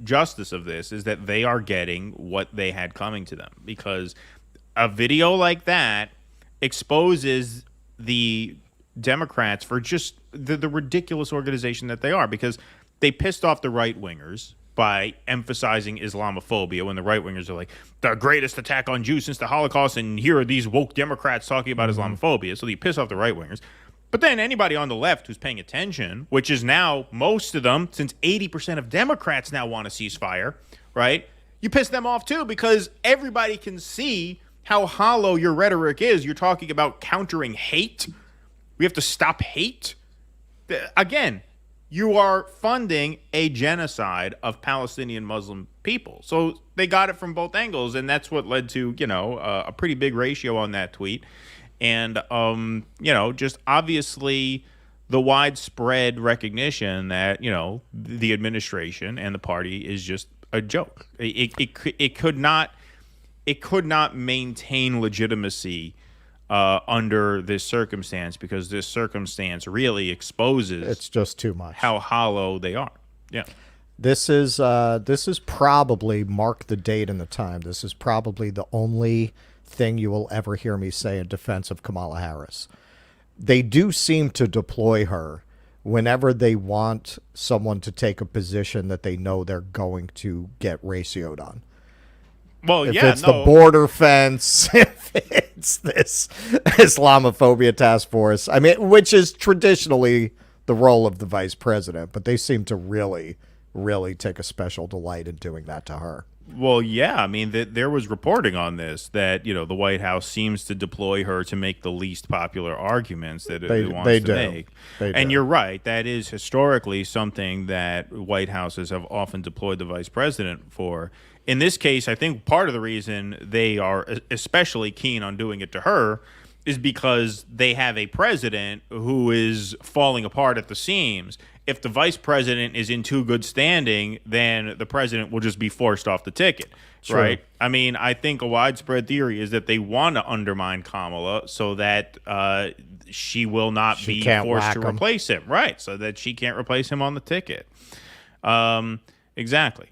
justice of this is that they are getting what they had coming to them, because a video like that exposes the Democrats for just the ridiculous organization that they are, because they pissed off the right-wingers by emphasizing Islamophobia when the right-wingers are like, the greatest attack on Jews since the Holocaust, and here are these woke Democrats talking about Islamophobia. So they piss off the right-wingers. But then anybody on the left who's paying attention, which is now most of them, since 80% of Democrats now want a ceasefire, right? You piss them off too, because everybody can see how hollow your rhetoric is. You're talking about countering hate. We have to stop hate. Again, you are funding a genocide of Palestinian Muslim people. So they got it from both angles, and that's what led to, a pretty big ratio on that tweet. And, just obviously the widespread recognition that, the administration and the party is just a joke. It could not maintain legitimacy under this circumstance, because this circumstance really exposes it's just too much how hollow they are. Yeah. This is probably, mark the date and the time, this is probably the only thing you will ever hear me say in defense of Kamala Harris. They do seem to deploy her whenever they want someone to take a position that they know they're going to get ratioed on. Well, if it's the border fence, if it's this Islamophobia task force, I mean, which is traditionally the role of the vice president, but they seem to really, really take a special delight in doing that to her. Well, yeah, I mean, there was reporting on this that, the White House seems to deploy her to make the least popular arguments that it wants to make. And you're right. That is historically something that White Houses have often deployed the vice president for. In this case, I think part of the reason they are especially keen on doing it to her is because they have a president who is falling apart at the seams. If the vice president is in too good standing, then the president will just be forced off the ticket, right? I mean, I think a widespread theory is that they want to undermine Kamala so that she will not be forced to replace him, right? So that she can't replace him on the ticket. Exactly.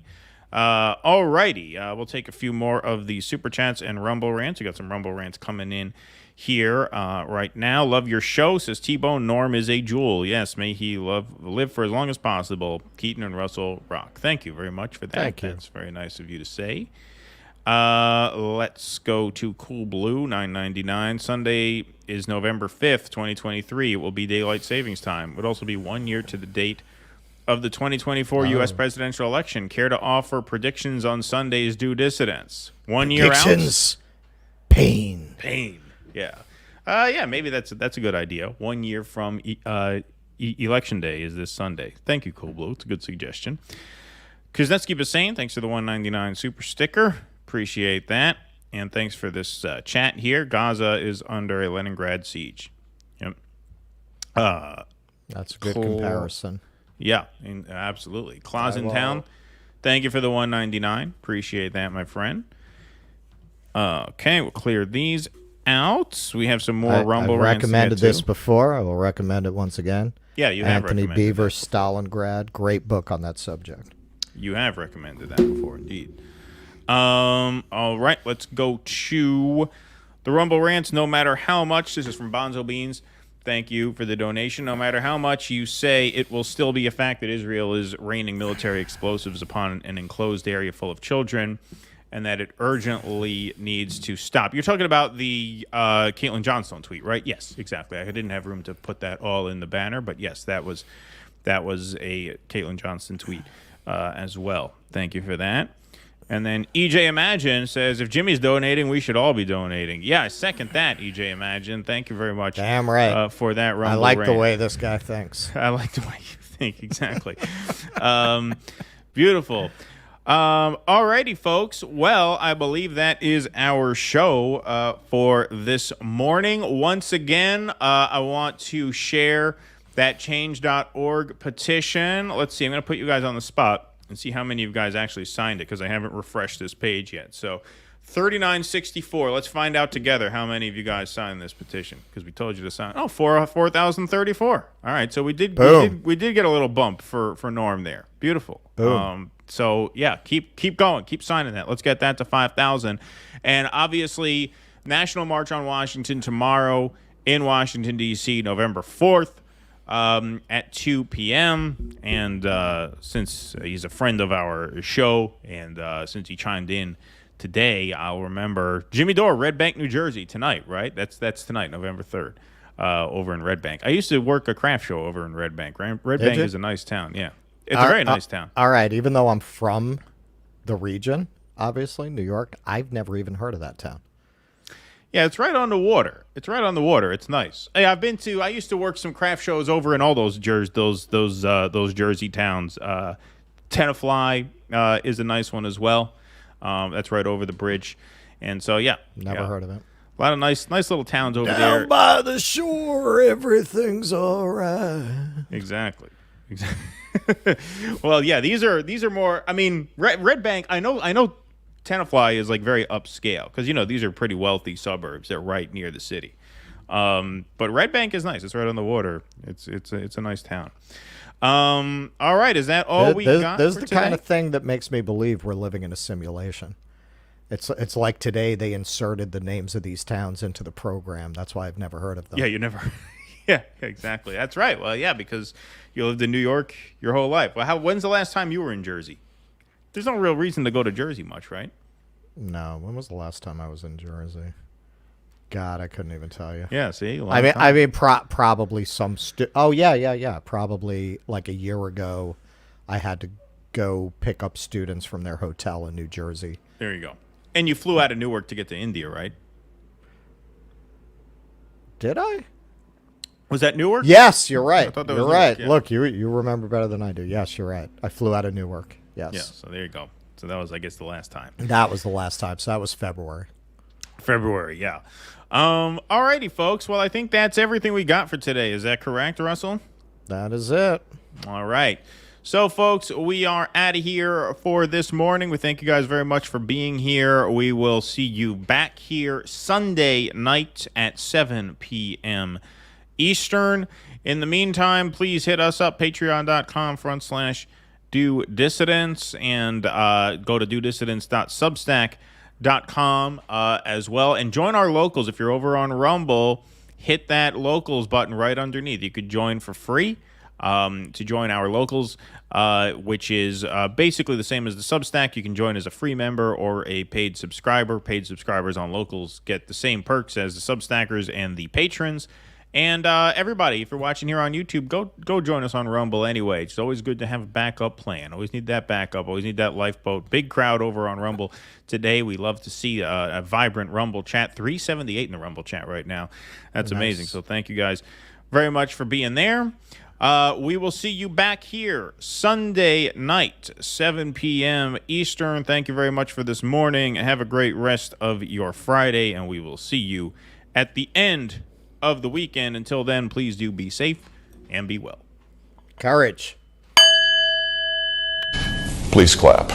All righty. We'll take a few more of the Super Chats and Rumble Rants. We got some Rumble Rants coming in here right now. Love your show, says T-Bone. Norm is a jewel. Yes, may he live for as long as possible. Keaton and Russell rock. Thank you very much for that. Thank you. That's very nice of you to say. Let's go to Cool Blue, $9.99. Sunday is November 5th, 2023. It will be daylight savings time. It would also be 1 year to the date of the 2024 U.S. presidential election. Care to offer predictions on Sunday's due dissidents? 1 year out? Predictions. Pain. Yeah. Yeah, maybe that's a good idea. 1 year from Election Day is this Sunday. Thank you, Cool Blue. It's a good suggestion. Kuznetsky Bassane, thanks for the $1.99 super sticker. Appreciate that. And thanks for this chat here. Gaza is under a Leningrad siege. Yep. That's a good comparison. Yeah, absolutely. Claus in Town, thank you for the $1.99. Appreciate that, my friend. Okay, we'll clear these out. We have some more Rumble I've Rants. Recommended this before. I will recommend it once again. Yeah, you have Anthony recommended Beaver, Stalingrad. Great book on that subject. You have recommended that before, indeed. All right, let's go to the Rumble Rants. No matter how much, this is from Bonzo Beans. Thank you for the donation. No matter how much you say, it will still be a fact that Israel is raining military explosives upon an enclosed area full of children, and that it urgently needs to stop. You're talking about the Caitlin Johnstone tweet, right? Yes, exactly. I didn't have room to put that all in the banner, but yes, that was a Caitlin Johnston tweet as well. Thank you for that. And then EJ Imagine says, if Jimmy's donating, we should all be donating. Yeah, I second that, EJ Imagine. Thank you very much. Damn right. For that Rumble I like rant. the way this guy thinks. I like the way you think, exactly. Beautiful. Alrighty, folks. Well, I believe that is our show for this morning. Once again, I want to share that change.org petition. Let's see. I'm going to put you guys on the spot and see how many of you guys actually signed it, because I haven't refreshed this page yet. So 3964. Let's find out together how many of you guys signed this petition, because we told you to sign. Oh, 4,034. All right, so we did get a little bump for Norm there. Beautiful. Boom. So yeah, keep going, keep signing that. Let's get that to 5,000. And obviously, National March on Washington tomorrow in Washington D.C., November 4th. At 2 p.m. And since he's a friend of our show, and since he chimed in today, I'll remember Jimmy Dore, Red Bank, New Jersey, tonight, right? That's tonight, November 3rd. over in Red Bank. I used to work a craft show over in Red Bank. Red Bank is a nice town. Yeah, it's a very nice town. All right, even though I'm from the region, obviously New York, I've never even heard of that town. Yeah, it's right on the water. It's nice. Hey, I used to work some craft shows over in all those Jersey towns. Tenafly is a nice one as well. That's right over the bridge. And so, never heard of it. A lot of nice little towns over there. Down by the shore, everything's all right. Exactly. Well, yeah, these are more. I mean, Red Bank. I know. Tenafly is like very upscale because these are pretty wealthy suburbs. They're right near the city. But Red Bank is nice. It's right on the water. It's a nice town. All right, is that all we got? This is for the today? kind of thing that makes me believe we're living in a simulation. It's like today they inserted the names of these towns into the program. That's why I've never heard of them. Yeah, you never. Yeah, exactly. That's right. Well, yeah, because you lived in New York your whole life. Well, when's the last time you were in Jersey? There's no real reason to go to Jersey much, right? No. When was the last time I was in Jersey? God, I couldn't even tell you. Yeah, see? I mean, probably some... Probably like a year ago, I had to go pick up students from their hotel in New Jersey. There you go. And you flew out of Newark to get to India, right? Did I? Was that Newark? Yes, you're right. I thought that You're was right. Newark, yeah. Look, you remember better than I do. Yes, you're right. I flew out of Newark. Yes. Yeah, so there you go. So that was, I guess, the last time. That was the last time. So that was February. Yeah. All righty, folks. Well, I think that's everything we got for today. Is that correct, Russell? That is it. All right. So, folks, we are out of here for this morning. We thank you guys very much for being here. We will see you back here Sunday night at 7 p.m. Eastern. In the meantime, please hit us up, patreon.com/Do Dissidents, and go to dodissidents.substack.com as well. And join our locals. If you're over on Rumble, hit that locals button right underneath. You could join for free to join our locals, which is basically the same as the Substack. You can join as a free member or a paid subscriber. Paid subscribers on locals get the same perks as the Substackers and the patrons. And everybody, if you're watching here on YouTube, go join us on Rumble anyway. It's always good to have a backup plan. Always need that backup. Always need that lifeboat. Big crowd over on Rumble today. We love to see a vibrant Rumble chat. 378 in the Rumble chat right now. That's nice. Amazing. So thank you guys very much for being there. We will see you back here Sunday night, 7 p.m. Eastern. Thank you very much for this morning. Have a great rest of your Friday, and we will see you at the end of the weekend. Until then, please do be safe and be well. Courage. Please clap.